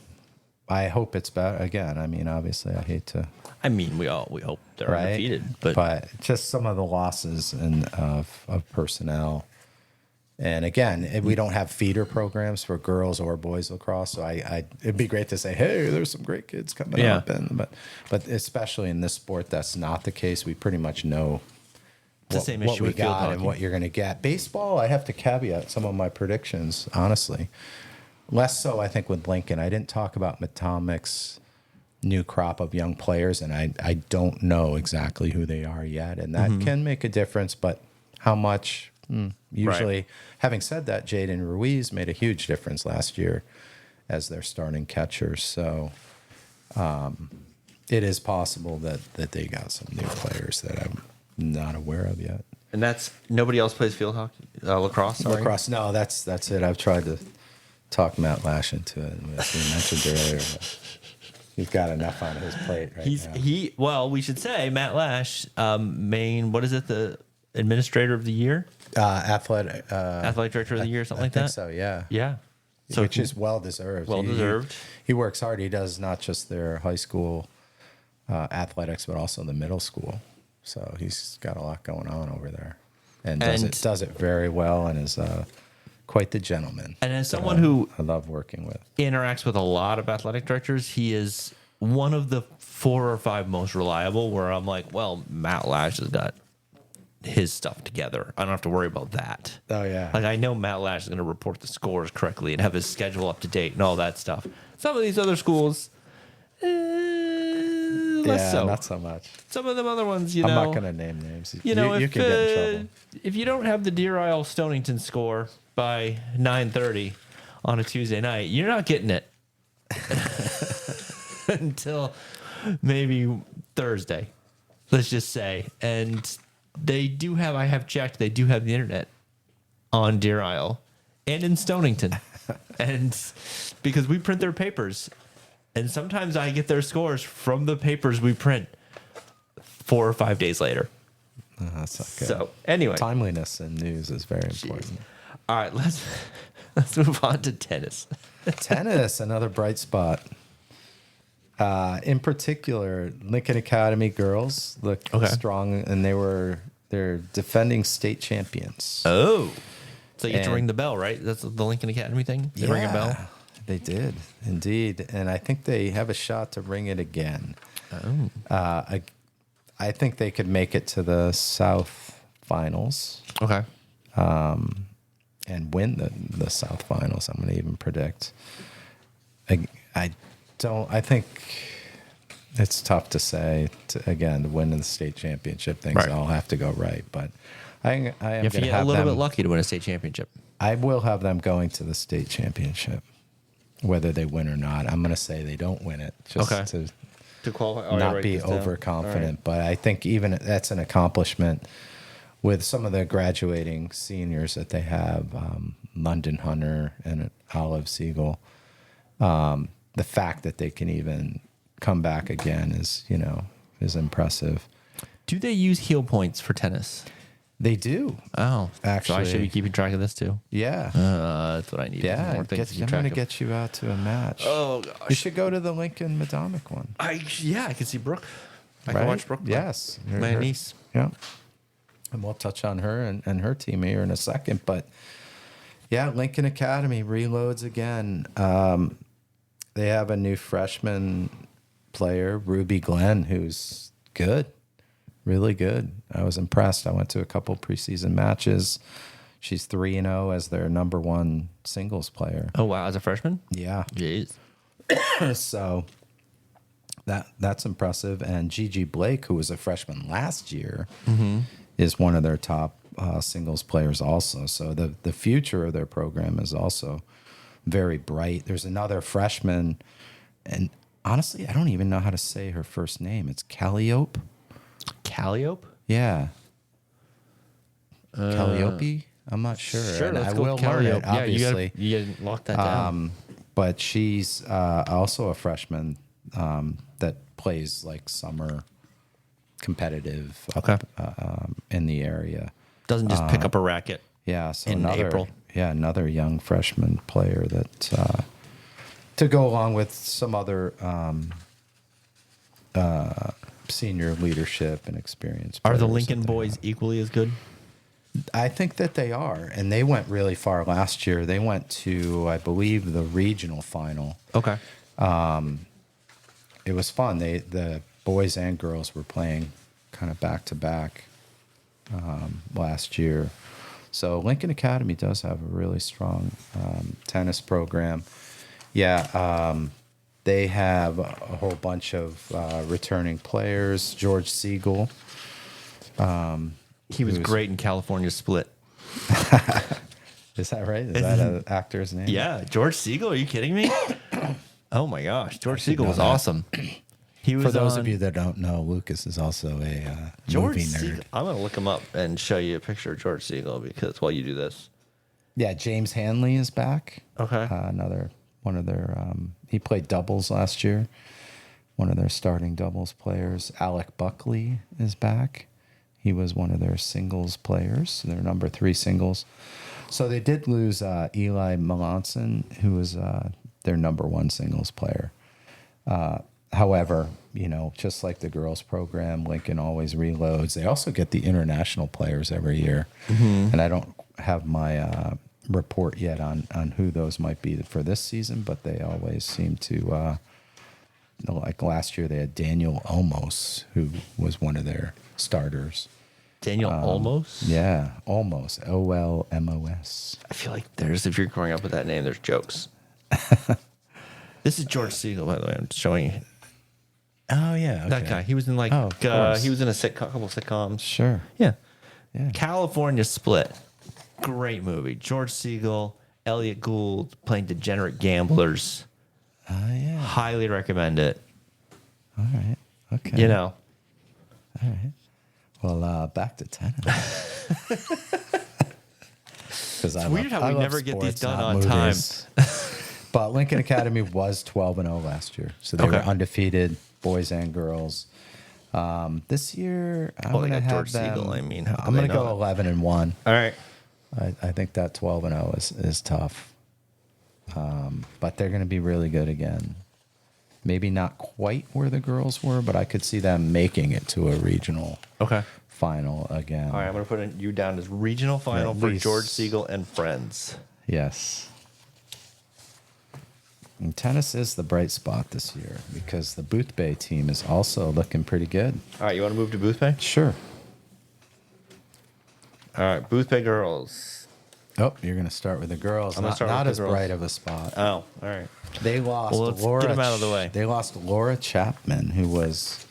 Speaker 2: I hope it's better. Again, I mean, obviously, I hate to.
Speaker 1: I mean, we hope they're
Speaker 2: Right?
Speaker 1: undefeated, but
Speaker 2: just some of the losses of personnel. And again, we don't have feeder programs for girls or boys lacrosse, so it'd be great to say, hey, there's some great kids coming up, but especially in this sport, that's not the case. We pretty much know
Speaker 1: it's the same
Speaker 2: what
Speaker 1: issue
Speaker 2: we
Speaker 1: with field
Speaker 2: got
Speaker 1: hockey.
Speaker 2: and what you're going to get. Baseball, I have to caveat some of my predictions, honestly. Less so, I think, with Lincoln. I didn't talk about Matomic's new crop of young players, and I don't know exactly who they are yet, and that can make a difference, but how much? Usually,
Speaker 1: Right.
Speaker 2: Having said that, Jaden Ruiz made a huge difference last year as their starting catcher. So it is possible that they got some new players that I'm not aware of yet.
Speaker 1: And that's nobody else plays field hockey, lacrosse. Sorry?
Speaker 2: Lacrosse, no, that's it. I've tried to talk Matt Lash into it, as we mentioned earlier. But he's got enough on his plate right now.
Speaker 1: Well, we should say Matt Lash, Maine. What is it? The administrator of the year,
Speaker 2: Athletic
Speaker 1: director of the year, something like
Speaker 2: I think
Speaker 1: that.
Speaker 2: so, yeah.
Speaker 1: Yeah.
Speaker 2: So which is well deserved.
Speaker 1: Well deserved.
Speaker 2: He works hard. He does not just their high school athletics, but also the middle school. So he's got a lot going on over there, and does it very well, and is quite the gentleman.
Speaker 1: And as someone who
Speaker 2: I love working with,
Speaker 1: interacts with a lot of athletic directors, he is one of the 4 or 5 most reliable. Where I'm like, well, Matt Lash has got his stuff together. I don't have to worry about that.
Speaker 2: Oh yeah.
Speaker 1: Like I know Matt Lash is going to report the scores correctly and have his schedule up to date and all that stuff. Some of these other schools, less so.
Speaker 2: Not so much.
Speaker 1: Some of them other ones,
Speaker 2: I'm not going to name names.
Speaker 1: You know,
Speaker 2: you can get in trouble.
Speaker 1: If you don't have the Deer Isle Stonington score by 9:30 on a Tuesday night, you're not getting it until maybe Thursday. Let's just say, and they do have. I have checked. They do have the internet on Deer Isle and in Stonington, and because we print their papers, and sometimes I get their scores from the papers we print 4 or 5 days later.
Speaker 2: That's not good.
Speaker 1: So anyway,
Speaker 2: timeliness in news is very important.
Speaker 1: all right, let's move on to tennis.
Speaker 2: Tennis, another bright spot. In particular, Lincoln Academy girls look strong, and they're defending state champions.
Speaker 1: Oh, so you get to ring the bell, right? That's the Lincoln Academy thing. They ring a bell.
Speaker 2: They did indeed, and I think they have a shot to ring it again.
Speaker 1: Oh,
Speaker 2: I think they could make it to the South Finals.
Speaker 1: okay.
Speaker 2: And win the South Finals. I'm going to even predict. I think it's tough to say. To win the state championship, things all have to go right. But I am
Speaker 1: You have
Speaker 2: going
Speaker 1: to
Speaker 2: to
Speaker 1: get a
Speaker 2: have
Speaker 1: little
Speaker 2: them.
Speaker 1: bit lucky to win a state championship.
Speaker 2: I will have them going to the state championship, whether they win or not. I'm going to say they don't win it, just
Speaker 1: To qualify,
Speaker 2: not be overconfident. But I think even that's an accomplishment with some of the graduating seniors that they have, London Hunter and Olive Siegel. The fact that they can even come back again is impressive.
Speaker 1: Do they use heel points for tennis?
Speaker 2: They do.
Speaker 1: Oh,
Speaker 2: Actually,
Speaker 1: so I should be keeping track of this too.
Speaker 2: Yeah.
Speaker 1: That's what I need.
Speaker 2: Yeah,
Speaker 1: More things to keep
Speaker 2: I'm
Speaker 1: track
Speaker 2: going to
Speaker 1: of.
Speaker 2: get you out to a match.
Speaker 1: Oh
Speaker 2: You
Speaker 1: gosh.
Speaker 2: should go to the Lincoln Madomic one.
Speaker 1: I can see Brooke. I
Speaker 2: Right?
Speaker 1: can watch Brooke.
Speaker 2: Yes.
Speaker 1: My niece.
Speaker 2: Yeah. And we'll touch on her and her team here in a second. But yeah, Lincoln Academy reloads again. They have a new freshman player, Ruby Glenn, who's good, really good. I was impressed. I went to a couple preseason matches. She's 3-0 as their number 1 singles player.
Speaker 1: Oh wow, as a freshman.
Speaker 2: Yeah.
Speaker 1: Jeez.
Speaker 2: So that's impressive. And Gigi Blake, who was a freshman last year, is one of their top singles players also. So the future of their program is also very bright. There's another freshman, and honestly, I don't even know how to say her first name. It's Calliope.
Speaker 1: Calliope?
Speaker 2: Yeah. Calliope? I'm not sure.
Speaker 1: Sure,
Speaker 2: and
Speaker 1: let's
Speaker 2: I
Speaker 1: go
Speaker 2: will learn
Speaker 1: Calliope.
Speaker 2: it, obviously.
Speaker 1: Yeah, you gotta lock that down.
Speaker 2: But she's also a freshman that plays like summer competitive
Speaker 1: Okay.
Speaker 2: in the area.
Speaker 1: Doesn't just pick up a racket.
Speaker 2: Yeah, so
Speaker 1: In April.
Speaker 2: another young freshman player that to go along with some other senior leadership and experience.
Speaker 1: Are the
Speaker 2: players
Speaker 1: Lincoln
Speaker 2: that they
Speaker 1: boys
Speaker 2: have.
Speaker 1: equally as good?
Speaker 2: I think that they are, and they went really far last year. They went to, I believe, the regional final.
Speaker 1: Okay.
Speaker 2: It was fun. The boys and girls were playing kind of back to back last year. So Lincoln Academy does have a really strong tennis program. Yeah, they have a whole bunch of returning players. George Siegel.
Speaker 1: He was great in California Split.
Speaker 2: Is that right? Is that an actor's name?
Speaker 1: Yeah, George Siegel. Are you kidding me? Oh my gosh, George Siegel was
Speaker 2: know that.
Speaker 1: awesome. He was
Speaker 2: For those
Speaker 1: on-
Speaker 2: of you that don't know, Lucas is also a
Speaker 1: George
Speaker 2: movie nerd.
Speaker 1: Siegel. I'm gonna look him up and show you a picture of George Siegel because while you do this.
Speaker 2: Yeah, James Hanley is back.
Speaker 1: Okay.
Speaker 2: Another one of their. He played doubles last year. One of their starting doubles players. Alec Buckley is back. He was one of their singles players. Their number 3 singles. So they did lose Eli Melanson, who was their number 1 singles player. However, just like the girls program, Lincoln always reloads. They also get the international players every year. Mm-hmm. And I don't have my report yet on who those might be for this season, but they always seem to, like last year, they had Daniel Olmos, who was one of their starters.
Speaker 1: Daniel Olmos?
Speaker 2: Yeah, Olmos. Olmos.
Speaker 1: I feel like if you're growing up with that name, there's jokes. This is George Siegel, by the way. I'm showing you.
Speaker 2: Oh, yeah.
Speaker 1: That guy. He was in
Speaker 2: of course.
Speaker 1: he was in a couple sitcoms.
Speaker 2: Sure.
Speaker 1: Yeah.
Speaker 2: Yeah.
Speaker 1: California Split. Great movie. George Siegel, Elliot Gould playing degenerate gamblers.
Speaker 2: Yeah.
Speaker 1: Highly recommend it.
Speaker 2: All right. Okay.
Speaker 1: All
Speaker 2: right. Well, back to tennis. It's
Speaker 1: weird how we never get these done on time.
Speaker 2: But Lincoln Academy was 12-0 last year, so they were undefeated, boys and girls. This year, I'm going to have
Speaker 1: George
Speaker 2: them.
Speaker 1: Siegel. I mean,
Speaker 2: I'm going to go 11-1.
Speaker 1: All right.
Speaker 2: I think that 12-0 is tough, but they're going to be really good again. Maybe not quite where the girls were, but I could see them making it to a regional final again.
Speaker 1: All right, I'm going to put you down as regional final for George Siegel and friends.
Speaker 2: Yes. And tennis is the bright spot this year because the Booth Bay team is also looking pretty good.
Speaker 1: All right, you want to move to Booth Bay?
Speaker 2: Sure.
Speaker 1: All right, Booth Bay girls.
Speaker 2: Oh, you're going to start with the girls.
Speaker 1: I'm gonna start
Speaker 2: not
Speaker 1: with
Speaker 2: as
Speaker 1: the girls.
Speaker 2: bright of a spot.
Speaker 1: Oh, all right.
Speaker 2: They lost
Speaker 1: let's
Speaker 2: Laura.
Speaker 1: get them out of the way.
Speaker 2: They lost Laura Chapman, who was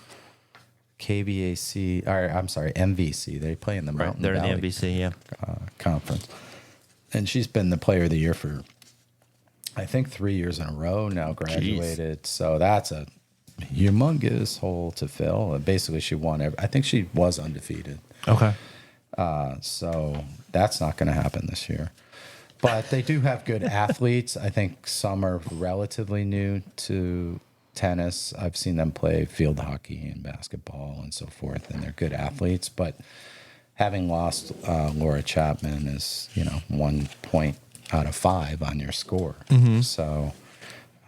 Speaker 2: KBAC, or I'm sorry, MVC. They play in the Mountain
Speaker 1: They're
Speaker 2: Valley
Speaker 1: in the MVC, yeah.
Speaker 2: conference. And she's been the player of the year for, I think, 3 years in a row now, graduated. So that's a humongous hole to fill. Basically, she won I think she was undefeated.
Speaker 1: Okay.
Speaker 2: So that's not going to happen this year. But they do have good athletes. I think some are relatively new to tennis. I've seen them play field hockey and basketball and so forth, and they're good athletes. But having lost Laura Chapman is, 1 point out of 5 on your score. Mm-hmm. So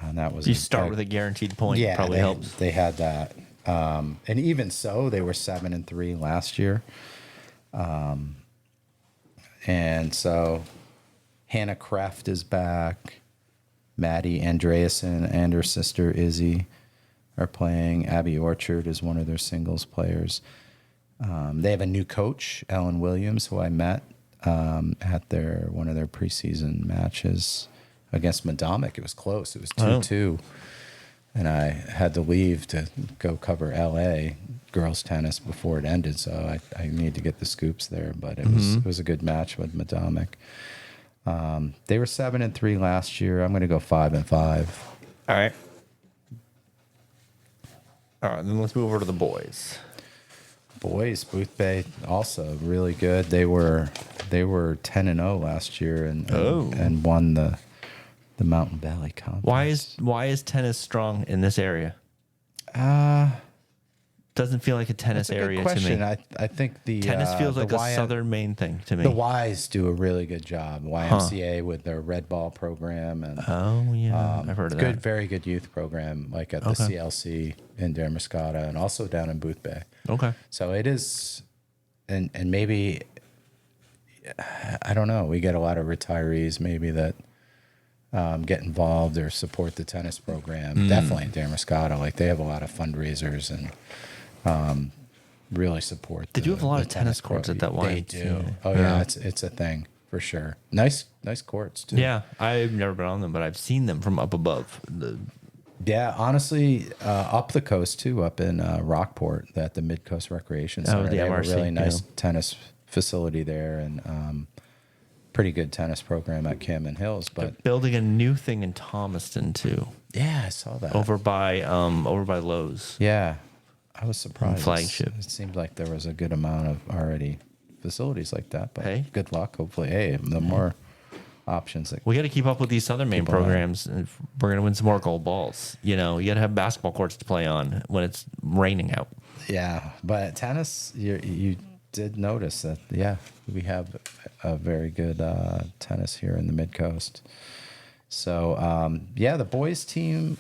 Speaker 2: that was
Speaker 1: You start with a guaranteed point.
Speaker 2: yeah,
Speaker 1: Probably helps.
Speaker 2: They had that, and even so, they were 7-3 last year. And so Hannah Kraft is back. Maddie Andreasen and her sister Izzy are playing. Abby Orchard is one of their singles players. They have a new coach, Ellen Williams, who I met at one of their preseason matches against Madomic. It was close. It was 2-2. and I had to leave to go cover LA girls tennis before it ended. So I need to get the scoops there, but it was a good match with Madomic. They were 7-3 last year. I'm going to go 5-5.
Speaker 1: All right. All right, then let's move over to the boys.
Speaker 2: Boys, Boothbay also really good. They were 10-0 last year and won the Mountain Valley Conference.
Speaker 1: Why is tennis strong in this area? Doesn't feel like a tennis
Speaker 2: That's a
Speaker 1: area
Speaker 2: good question.
Speaker 1: to me.
Speaker 2: I think the
Speaker 1: Tennis feels like a southern Maine thing to me.
Speaker 2: The Ys do a really good job. YMCA with their red ball program and
Speaker 1: I've heard of that.
Speaker 2: very good youth program like at the CLC in Damariscotta and also down in Boothbay.
Speaker 1: Okay.
Speaker 2: So it is, and maybe I don't know. We get a lot of retirees maybe that get involved or support the tennis program. Definitely in Damariscotta, like they have a lot of fundraisers and really support.
Speaker 1: They do have a lot of tennis courts at that one.
Speaker 2: They do. Oh yeah, it's a thing for sure. Nice courts too.
Speaker 1: Yeah, I've never been on them, but I've seen them from up above.
Speaker 2: Yeah, honestly, up the coast too, up in Rockport, at the Mid Coast Recreation Center.
Speaker 1: The
Speaker 2: they
Speaker 1: MRC,
Speaker 2: have a really nice tennis facility there and pretty good tennis program at Camden Hills. But
Speaker 1: they're building a new thing in Thomaston too.
Speaker 2: Yeah, I saw that
Speaker 1: over by Lowe's.
Speaker 2: Yeah, I was surprised.
Speaker 1: Flagship.
Speaker 2: It seemed like there was a good amount of already facilities like that. But
Speaker 1: hey,
Speaker 2: good luck. Hopefully, the more options.
Speaker 1: We got to keep up with these Southern Maine programs. If we're going to win some more gold balls. You know, you got to have basketball courts to play on when it's raining out.
Speaker 2: Yeah, but tennis, you did notice that. Yeah, we have a very good tennis here in the Mid Coast. So the boys team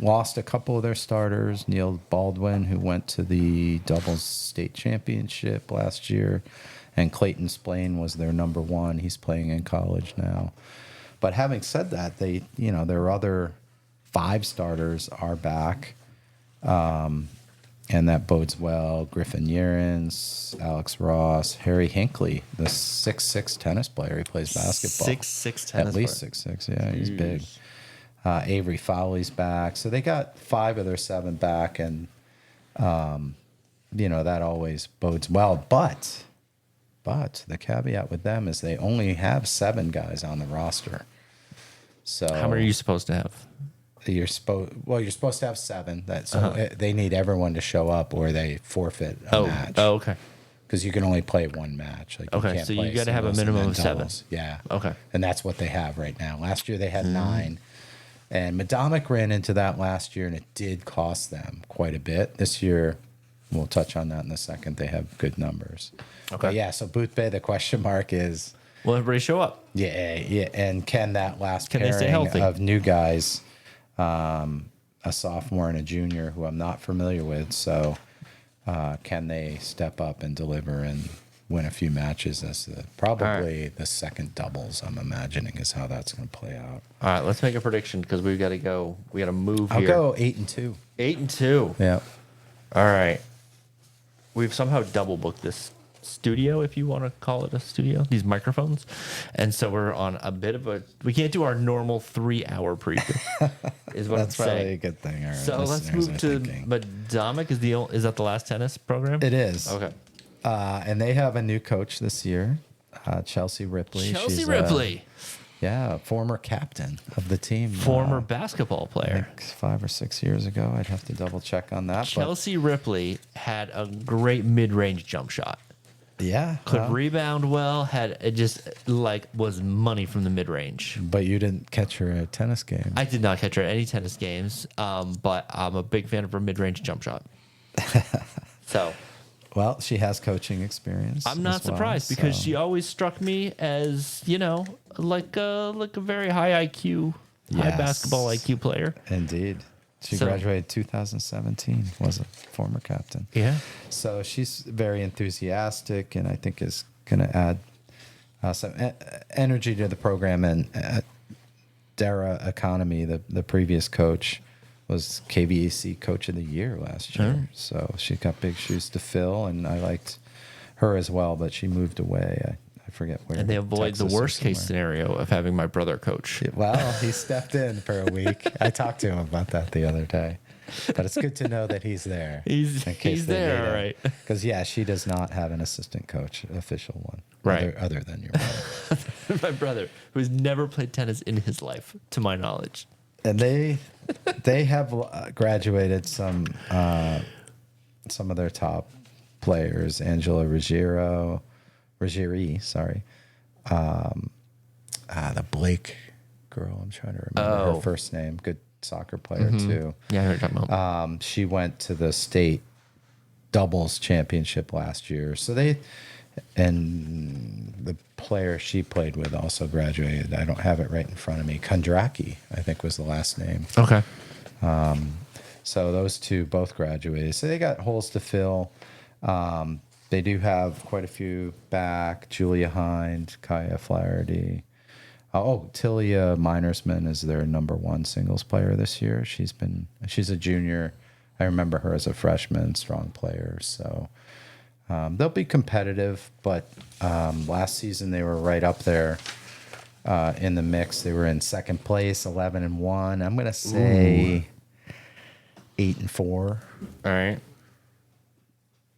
Speaker 2: lost a couple of their starters. Neil Baldwin, who went to the doubles state championship last year. And Clayton Splain was their number one. He's playing in college now. But having said that, their other 5 starters are back. And that bodes well. Griffin Urens, Alex Ross, Harry Hinckley, the 6'6" tennis player. He plays basketball.
Speaker 1: 6'6" tennis
Speaker 2: At least 6'6". Yeah, he's big. Avery Fowley's back. So they got 5 of their 7 back. And, that always bodes well. But the caveat with them is they only have 7 guys on the roster. So
Speaker 1: how many are you supposed to have?
Speaker 2: You're supposed to have 7. They need everyone to show up, or they forfeit a match.
Speaker 1: Oh, okay.
Speaker 2: Because you can only play 1 match.
Speaker 1: So you got to have a minimum of 7.
Speaker 2: Yeah.
Speaker 1: Okay.
Speaker 2: And that's what they have right now. Last year they had 9, and Madomic ran into that last year, and it did cost them quite a bit. This year, we'll touch on that in a second. They have good numbers. Okay. But so Boothbay, the question mark is,
Speaker 1: will everybody show up?
Speaker 2: Yeah. And can that last
Speaker 1: they stay
Speaker 2: pairing
Speaker 1: healthy?
Speaker 2: of new guys, a sophomore and a junior who I'm not familiar with, so can they step up and deliver and win a few matches as probably the second doubles, I'm imagining, is how that's going to play out.
Speaker 1: All right, let's make a prediction because we've got to go. We got to move
Speaker 2: I'll
Speaker 1: here.
Speaker 2: go 8-2.
Speaker 1: 8-2.
Speaker 2: Yeah.
Speaker 1: All right. We've somehow double booked this studio, if you want to call it a studio, these microphones. And so we're on a bit of we can't do our normal 3-hour preview, is what
Speaker 2: That's
Speaker 1: I'm saying.
Speaker 2: probably a good thing. Our
Speaker 1: so let's move to Madomic. Is that the last tennis program?
Speaker 2: It is.
Speaker 1: Okay.
Speaker 2: And they have a new coach this year, Chelsea Ripley.
Speaker 1: She's Ripley.
Speaker 2: Former captain of the team.
Speaker 1: Former basketball player.
Speaker 2: I think 5 or 6 years ago. I'd have to double check on that.
Speaker 1: Chelsea Ripley had a great mid-range jump shot.
Speaker 2: Yeah.
Speaker 1: Could rebound well. It just was money from the mid-range.
Speaker 2: But you didn't catch her at tennis games.
Speaker 1: I did not catch her at any tennis games, but I'm a big fan of her mid-range jump shot. So...
Speaker 2: Well, she has coaching experience.
Speaker 1: I'm not surprised because she always struck me as, like a very high IQ, high basketball IQ player.
Speaker 2: Indeed. She graduated 2017, was a former captain.
Speaker 1: Yeah.
Speaker 2: So she's very enthusiastic and I think is going to add some energy to the program. And Dara Economy, the previous coach, was KVAC Coach of the Year last year. So she got big shoes to fill, and I liked her as well, but she moved away. I I forget where.
Speaker 1: And they avoid
Speaker 2: Texas
Speaker 1: the
Speaker 2: or
Speaker 1: worst case
Speaker 2: somewhere.
Speaker 1: scenario of having my brother coach.
Speaker 2: Well, he stepped in for a week. I talked to him about that the other day. But it's good to know that he's there.
Speaker 1: He's there, all right.
Speaker 2: Because, yeah, she does not have an assistant coach, official one.
Speaker 1: Right.
Speaker 2: Other than your brother.
Speaker 1: My brother, who's never played tennis in his life, to my knowledge.
Speaker 2: And they have graduated some of their top players. Angela Ruggieri, sorry. The Blake girl, I'm trying to remember her first name. Good soccer player, too.
Speaker 1: Yeah, I heard talking about.
Speaker 2: She went to the state doubles championship last year. So and the player she played with also graduated. I don't have it right in front of me. Kondraki, I think was the last name.
Speaker 1: Okay.
Speaker 2: So those two both graduated. So they got holes to fill. They do have quite a few back. Julia Hind, Kaya Flaherty. Tilia Minersman is their number one singles player this year. She's a junior. I remember her as a freshman, strong player. So they'll be competitive. But last season they were right up there in the mix. They were in second place, 11-1. I'm gonna say 8-4.
Speaker 1: All right.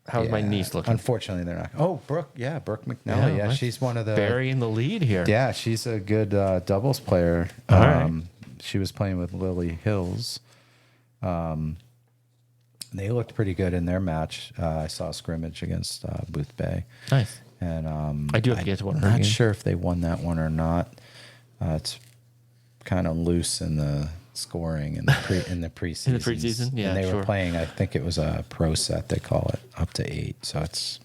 Speaker 1: How's my niece looking?
Speaker 2: Unfortunately, they're not. Oh, Brooke McNally. Yeah, she's one of the.
Speaker 1: Burying the lead here.
Speaker 2: Yeah, she's a good doubles player.
Speaker 1: All right.
Speaker 2: She was playing with Lily Hills. They looked pretty good in their match. I saw a scrimmage against Booth Bay.
Speaker 1: Nice.
Speaker 2: And
Speaker 1: I do have to get to one of her
Speaker 2: I'm not
Speaker 1: games.
Speaker 2: sure if they won that one or not. It's kind of loose in the scoring in the preseason.
Speaker 1: In the preseason, yeah,
Speaker 2: and they
Speaker 1: sure.
Speaker 2: were playing. I think it was a pro set. They call it up to 8, so it's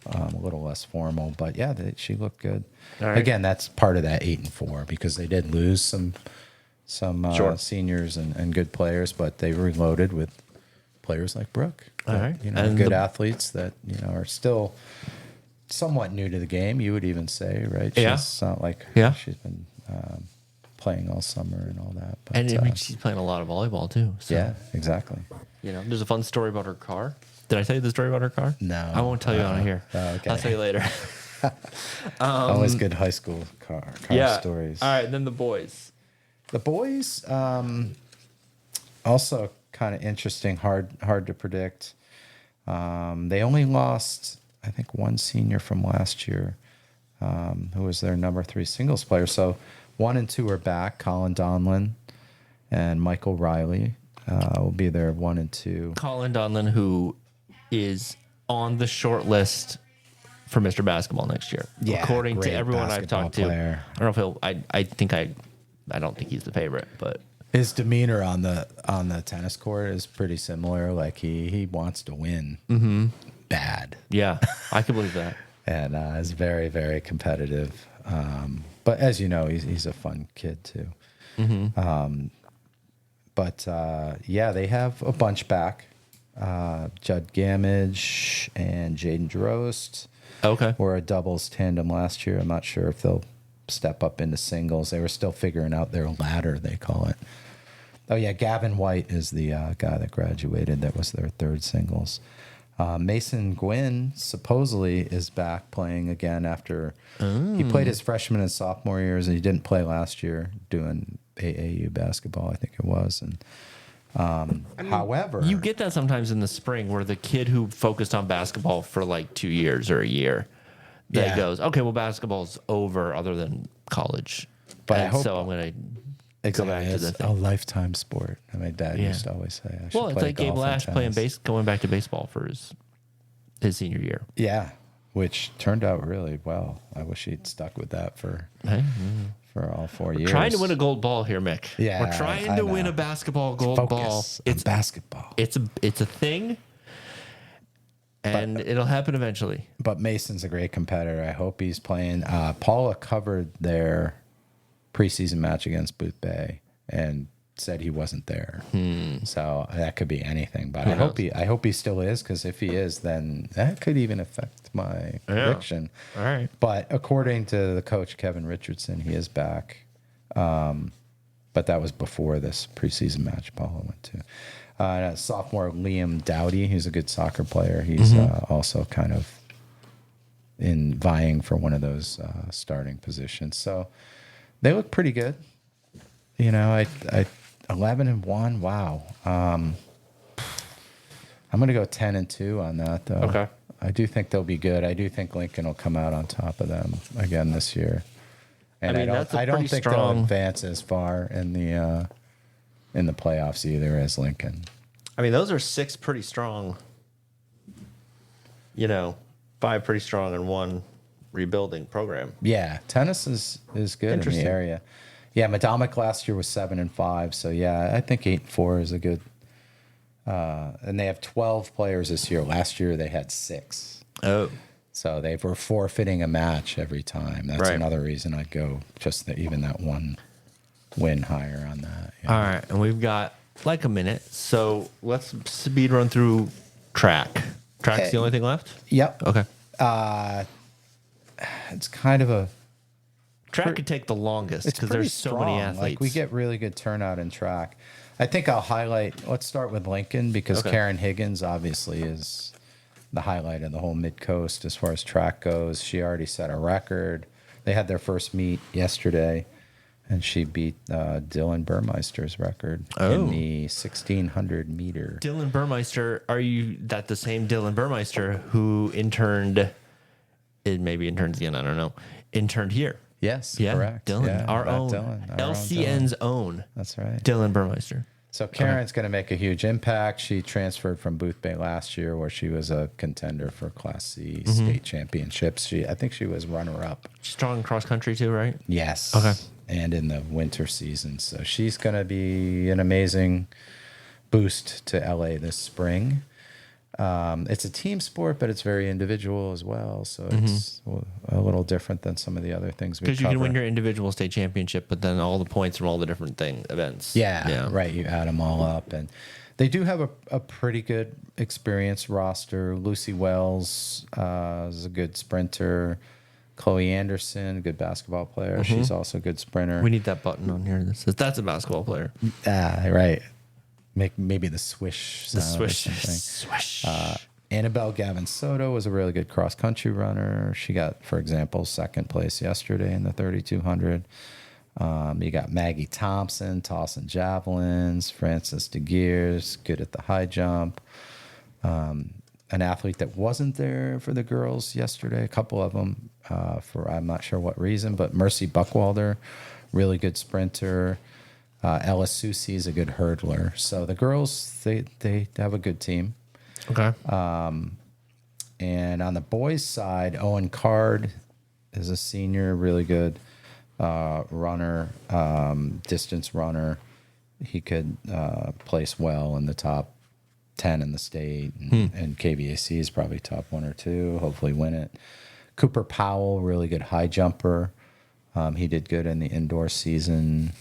Speaker 2: a little less formal. But yeah, she looked good.
Speaker 1: All right.
Speaker 2: Again, that's part of that 8-4 because they did lose some
Speaker 1: Sure.
Speaker 2: seniors and good players, but they reloaded with players like Brooke.
Speaker 1: All
Speaker 2: that,
Speaker 1: right.
Speaker 2: And good athletes that are still somewhat new to the game. You would even say, right?
Speaker 1: Yeah.
Speaker 2: She's not like she's been playing all summer and all that. But,
Speaker 1: And I mean, she's playing a lot of volleyball too. So,
Speaker 2: yeah, exactly.
Speaker 1: there's a fun story about her car. Did I tell you the story about her car?
Speaker 2: No.
Speaker 1: I won't tell you on here.
Speaker 2: Oh, okay.
Speaker 1: I'll tell you later.
Speaker 2: Always good high school car stories.
Speaker 1: All right, then the boys.
Speaker 2: The boys, also kind of interesting, hard to predict. They only lost, I think, one senior from last year, who was their number 3 singles player. So 1 and 2 are back. Colin Donlin and Michael Riley will be there 1 and 2.
Speaker 1: Colin Donlin, who is on the short list for Mr. Basketball next year,
Speaker 2: Yeah,
Speaker 1: according to
Speaker 2: great
Speaker 1: everyone I've talked to.
Speaker 2: player.
Speaker 1: I don't know if I don't think he's the favorite, but
Speaker 2: His demeanor on the tennis court is pretty similar. Like he wants to win bad.
Speaker 1: yeah, I can believe that.
Speaker 2: And is very, very competitive. But as you know, he's a fun kid too. Yeah, they have a bunch back. Judd Gamage and Jaden Drost
Speaker 1: Okay.
Speaker 2: were a doubles tandem last year. I'm not sure if they'll step up into singles. They were still figuring out their ladder, they call it. Oh, yeah, Gavin White is the guy that graduated. That was their 3rd singles. Mason Gwynn supposedly is back playing again after he played his freshman and sophomore years, and he didn't play last year doing AAU basketball, I think it was. And however,
Speaker 1: You get that sometimes in the spring where the kid who focused on basketball for like 2 years or a year that
Speaker 2: Yeah.
Speaker 1: goes, okay, well, basketball's over other than college.
Speaker 2: But I
Speaker 1: And
Speaker 2: hope-
Speaker 1: so I'm going to
Speaker 2: exactly,
Speaker 1: go back to
Speaker 2: it's
Speaker 1: the
Speaker 2: a
Speaker 1: thing.
Speaker 2: lifetime sport. My dad
Speaker 1: Yeah.
Speaker 2: used to always say, I should
Speaker 1: Well, it's
Speaker 2: play
Speaker 1: like Gabe
Speaker 2: golf and
Speaker 1: Lash playing
Speaker 2: tennis.
Speaker 1: going back to baseball for his senior year.
Speaker 2: Yeah, which turned out really well. I wish he'd stuck with that for all 4 years.
Speaker 1: Trying to win a gold ball here, Mick.
Speaker 2: Yeah,
Speaker 1: We're trying
Speaker 2: I
Speaker 1: to
Speaker 2: know.
Speaker 1: win a basketball gold ball.
Speaker 2: Focus on basketball.
Speaker 1: It's a thing, and it'll happen eventually.
Speaker 2: But Mason's a great competitor. I hope he's playing. Paula covered their preseason match against Booth Bay and said he wasn't there. So that could be anything. But I hope he still is, because if he is, then that could even affect my prediction.
Speaker 1: All right.
Speaker 2: But according to the coach, Kevin Richardson, he is back. But that was before this preseason match Paula went to. Sophomore Liam Dowdy, who's a good soccer player. He's also kind of in vying for one of those starting positions. So they look pretty good. You know, I 11-1. Wow. I'm going to go 10-2 on that, though.
Speaker 1: Okay.
Speaker 2: I do think they'll be good. I do think Lincoln will come out on top of them again this year. And I don't think they'll advance as far in the playoffs either as Lincoln.
Speaker 1: I mean, those are 6 pretty strong. 5 pretty strong and 1 rebuilding program.
Speaker 2: Yeah, tennis is good in the area. Yeah, Madomic last year was 7-5, so yeah, I think 8-4 is a good. And they have 12 players this year. Last year they had 6.
Speaker 1: Oh,
Speaker 2: so they were forfeiting a match every time. That's another reason I'd go just even that 1 win higher on that.
Speaker 1: Yeah. All right, and we've got like a minute, so let's speed run through track. Track's the only thing left?
Speaker 2: Yep.
Speaker 1: Okay.
Speaker 2: It's kind of a...
Speaker 1: Track could take the longest because there's so many athletes.
Speaker 2: Like we get really good turnout in track. I think I'll highlight... Let's start with Lincoln because Karen Higgins obviously is the highlight of the whole Mid-Coast as far as track goes. She already set a record. They had their first meet yesterday, and she beat Dylan Burmeister's record in the 1,600 meter.
Speaker 1: Dylan Burmeister, are you that the same Dylan Burmeister who interned? It maybe interns again. I don't know. Interned here.
Speaker 2: Yes,
Speaker 1: yeah,
Speaker 2: correct.
Speaker 1: Dylan,
Speaker 2: yeah,
Speaker 1: our own
Speaker 2: Dylan,
Speaker 1: LCN's own.
Speaker 2: That's right.
Speaker 1: Dylan Burmeister.
Speaker 2: So Karen's going to make a huge impact. She transferred from Boothbay last year, where she was a contender for Class C state championships. I think she was runner-up.
Speaker 1: Strong cross country too, right?
Speaker 2: Yes.
Speaker 1: Okay.
Speaker 2: And in the winter season, so she's going to be an amazing boost to LA this spring. It's a team sport, but it's very individual as well. So it's a little different than some of the other things we cover.
Speaker 1: Because you can win your individual state championship, but then all the points from all the different events.
Speaker 2: Yeah, right. You add them all up. And they do have a pretty good experienced roster. Lucy Wells is a good sprinter. Chloe Anderson, a good basketball player. She's also a good sprinter.
Speaker 1: We need that button on here that says that's a basketball player.
Speaker 2: Right. Make maybe the swish sound.
Speaker 1: The swish.
Speaker 2: Annabelle Gavin Soto was a really good cross country runner. She got, for example, second place yesterday in the 3,200. You got Maggie Thompson, tossing javelins. Frances DeGears, good at the high jump. An athlete that wasn't there for the girls yesterday, a couple of them, for I'm not sure what reason, but Mercy Buckwalder, really good sprinter. Ellis Susi is a good hurdler. So the girls, they have a good team.
Speaker 1: Okay.
Speaker 2: And on the boys' side, Owen Card is a senior, really good runner, distance runner. He could place well in the top 10 in the state, and KVAC is probably top 1 or 2. Hopefully win it. Cooper Powell, really good high jumper. He did good in the indoor season.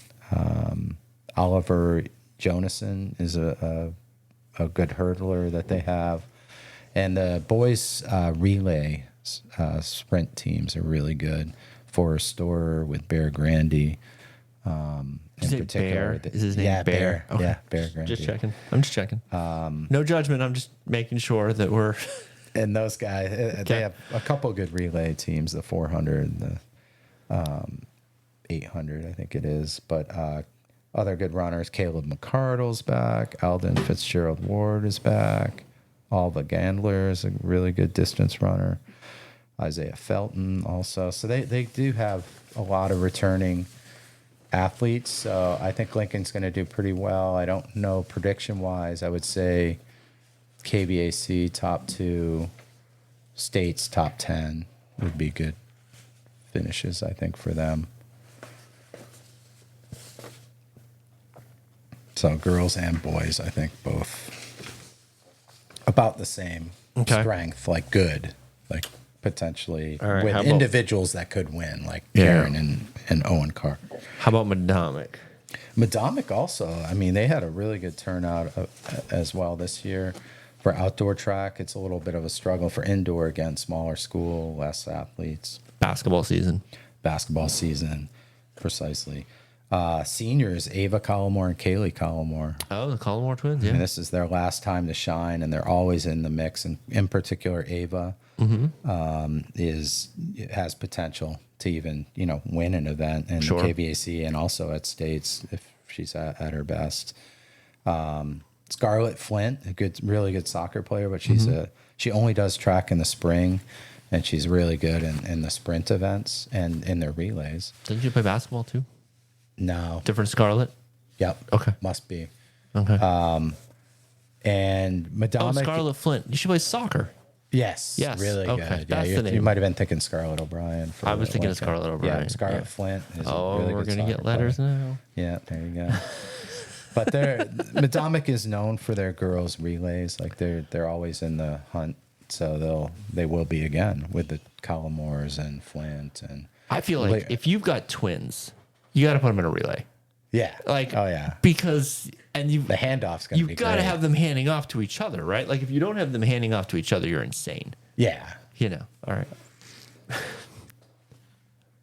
Speaker 2: Oliver Jonason is a good hurdler that they have. And the boys' relay sprint teams are really good. Forrest Storer with Bear Grandy.
Speaker 1: Is it Bear? Is his name Bear?
Speaker 2: Okay. Yeah, Bear Grandy.
Speaker 1: Just checking. I'm just checking. No judgment. I'm just making sure that we're...
Speaker 2: And those guys, they have a couple good relay teams, the 400, the 800, I think it is. But other good runners, Caleb McCardle's back. Alden Fitzgerald Ward is back. Alva Gandler is a really good distance runner. Isaiah Felton also. So they do have a lot of returning athletes. So I think Lincoln's going to do pretty well. I don't know prediction-wise. I would say KVAC top 2, states top 10 would be good finishes, I think, for them. So girls and boys, I think both about the same strength, like good, like potentially with individuals that could win, like Karen and Owen Carr.
Speaker 1: How about Madomic?
Speaker 2: Madomic also, I mean, they had a really good turnout as well this year. For outdoor track, it's a little bit of a struggle. For indoor, again, smaller school, less athletes.
Speaker 1: Basketball season,
Speaker 2: precisely. Seniors, Ava Collmore and Kaylee Collmore.
Speaker 1: Oh, the Collmore twins, yeah.
Speaker 2: And this is their last time to shine, and they're always in the mix. And in particular, Ava has potential to even win an event in the KVAC and also at states if she's at her best. Scarlett Flint, really good soccer player, but she only does track in the spring, and she's really good in the sprint events and in their relays.
Speaker 1: Didn't you play basketball too?
Speaker 2: No.
Speaker 1: Different Scarlett?
Speaker 2: Yep.
Speaker 1: Okay.
Speaker 2: Must be.
Speaker 1: Okay.
Speaker 2: And Madonna.
Speaker 1: Scarlett Flint. She plays soccer.
Speaker 2: Yes. Really
Speaker 1: okay.
Speaker 2: good.
Speaker 1: That's
Speaker 2: Yeah,
Speaker 1: the name.
Speaker 2: You might have been thinking Scarlett O'Brien.
Speaker 1: I was thinking of Scarlett O'Brien.
Speaker 2: Yeah, Scarlett Flint is
Speaker 1: Oh,
Speaker 2: really
Speaker 1: we're
Speaker 2: good
Speaker 1: going to get letters now.
Speaker 2: Yeah, there you go. But Madomic is known for their girls relays. Like they're always in the hunt, so they will be again with the Collmores and Flint and.
Speaker 1: I feel like if you've got twins, you got to put them in a relay.
Speaker 2: Yeah.
Speaker 1: Like,
Speaker 2: oh yeah.
Speaker 1: Because the
Speaker 2: handoff's gonna be.
Speaker 1: You've got to have them handing off to each other, right? Like if you don't have them handing off to each other, you're insane.
Speaker 2: Yeah.
Speaker 1: All right.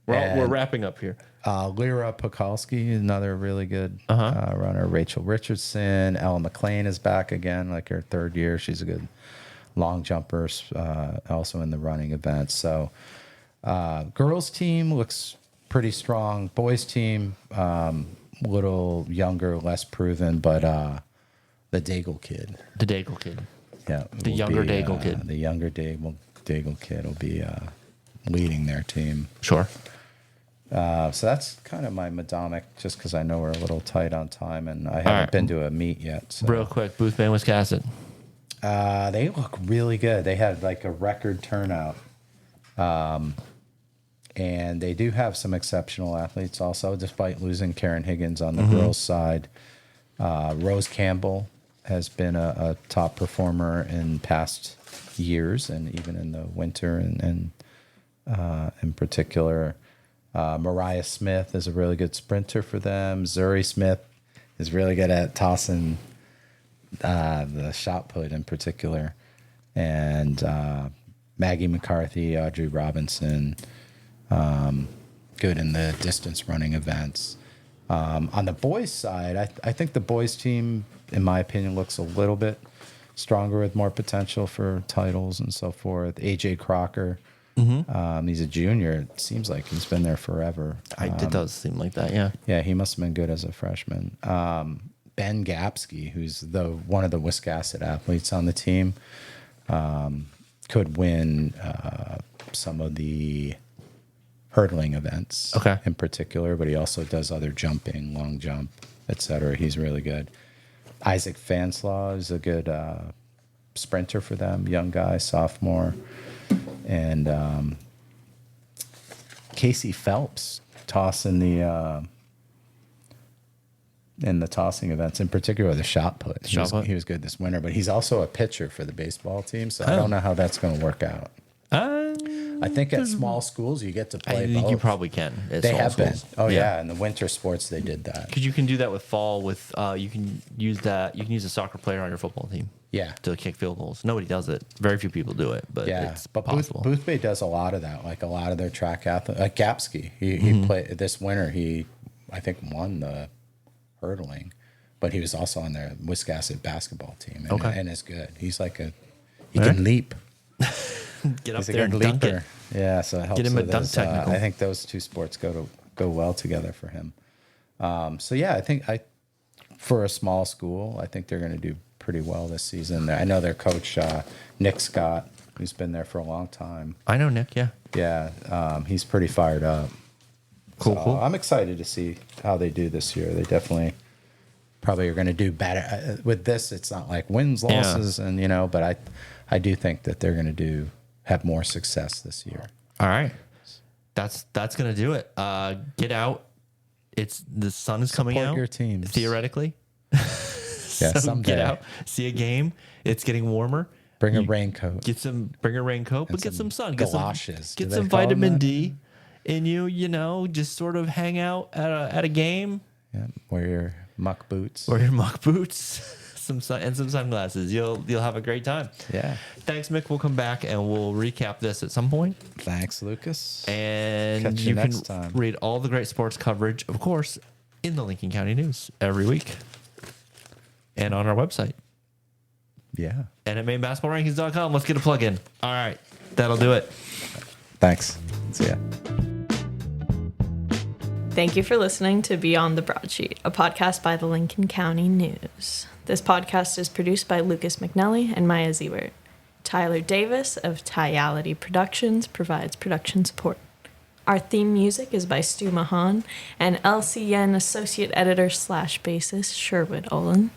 Speaker 1: We're wrapping up here.
Speaker 2: Lyra Pokalski, another really good runner. Rachel Richardson. Ella McLean is back again, like her third year. She's a good long jumper, also in the running events. So girls team looks pretty strong. Boys team, little younger, less proven, but the Daigle kid.
Speaker 1: The Daigle kid.
Speaker 2: Yeah.
Speaker 1: The younger Daigle kid.
Speaker 2: The younger Daigle kid will be leading their team.
Speaker 1: Sure.
Speaker 2: So that's kind of my Madomic, just because I know we're a little tight on time, and I haven't been to a meet yet. So.
Speaker 1: Real quick, Boothbay, Wiscasset.
Speaker 2: They look really good. They had like a record turnout. And they do have some exceptional athletes also, despite losing Karen Higgins on the girls' side. Rose Campbell has been a top performer in past years, and even in the winter, and in particular. Mariah Smith is a really good sprinter for them. Zuri Smith is really good at tossing the shot put in particular. And Maggie McCarthy, Audrey Robinson, good in the distance running events. On the boys' side, I think the boys' team, in my opinion, looks a little bit stronger with more potential for titles and so forth. AJ Crocker. He's a junior. It seems like he's been there forever.
Speaker 1: It does seem like that, yeah.
Speaker 2: Yeah, he must have been good as a freshman. Ben Gapsky, who's one of the Wiscasset athletes on the team, could win some of the hurdling events in particular, but he also does other jumping, long jump, etc. He's really good. Isaac Fanslaw is a good sprinter for them, young guy, sophomore. And Casey Phelps tossing the in the tossing events, in particular the shot put. He was good this winter, but he's also a pitcher for the baseball team, so I don't know how that's going to work out. I think at small schools you get to play.
Speaker 1: I think
Speaker 2: both.
Speaker 1: You probably can.
Speaker 2: They have schools. Been. Oh yeah, in the winter sports they did that.
Speaker 1: Because you can do that with fall. With you can use that. You can use a soccer player on your football team.
Speaker 2: Yeah,
Speaker 1: to kick field goals. Nobody does it. Very few people do it, but it's possible.
Speaker 2: Boothbay does a lot of that. Like a lot of their track athletes. Like Gapsky, he played this winter. He, I think, won the hurdling, but he was also on their Wiscasset basketball team, and is good. He's like he can leap.
Speaker 1: Get up there and dunk it.
Speaker 2: Yeah, so it helps.
Speaker 1: Get him a dunk technical.
Speaker 2: I think those two sports go well together for him. So yeah, I think for a small school, I think they're going to do pretty well this season. I know their coach Nick Scott, who's been there for a long time.
Speaker 1: I know Nick. Yeah.
Speaker 2: Yeah, he's pretty fired up.
Speaker 1: Cool.
Speaker 2: I'm excited to see how they do this year. They definitely probably are going to do better with this. It's not like wins, losses, and but I do think that they're going to have more success this year.
Speaker 1: All right, that's going to do it. Get out. The sun is coming out.
Speaker 2: Support your teams
Speaker 1: theoretically.
Speaker 2: Yeah, someday.
Speaker 1: Get out, see a game. It's getting warmer.
Speaker 2: Bring a raincoat.
Speaker 1: Bring a raincoat, but get some sun.
Speaker 2: Galoshes.
Speaker 1: Get some vitamin D in you. Just sort of hang out at a game.
Speaker 2: Yeah, wear your muck boots.
Speaker 1: Some sun and some sunglasses. You'll have a great time.
Speaker 2: Yeah.
Speaker 1: Thanks, Mick. We'll come back and we'll recap this at some point.
Speaker 2: Thanks, Lucas.
Speaker 1: And
Speaker 2: Catch you next time.
Speaker 1: Read all the great sports coverage, of course, in the Lincoln County News every week and on our website.
Speaker 2: Yeah.
Speaker 1: And at mainbasketballrankings.com. Let's get a plug in. All right. That'll do it.
Speaker 2: Thanks. See ya.
Speaker 3: Thank you for listening to Beyond the Broadsheet, a podcast by the Lincoln County News. This podcast is produced by Lucas McNelly and Maya Zebert. Tyler Davis of Tyality Productions provides production support. Our theme music is by Stu Mahan and LCN Associate Editor / Bassist Sherwood Olin.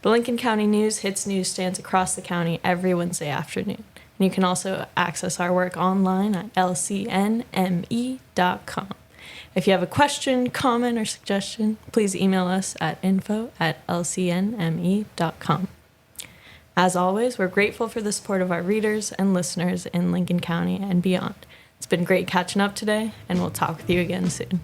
Speaker 3: The Lincoln County News hits newsstands across the county every Wednesday afternoon. And you can also access our work online at lcnme.com. If you have a question, comment, or suggestion, please email us at info@lcnme.com. As always, we're grateful for the support of our readers and listeners in Lincoln County and beyond. It's been great catching up today, and we'll talk with you again soon.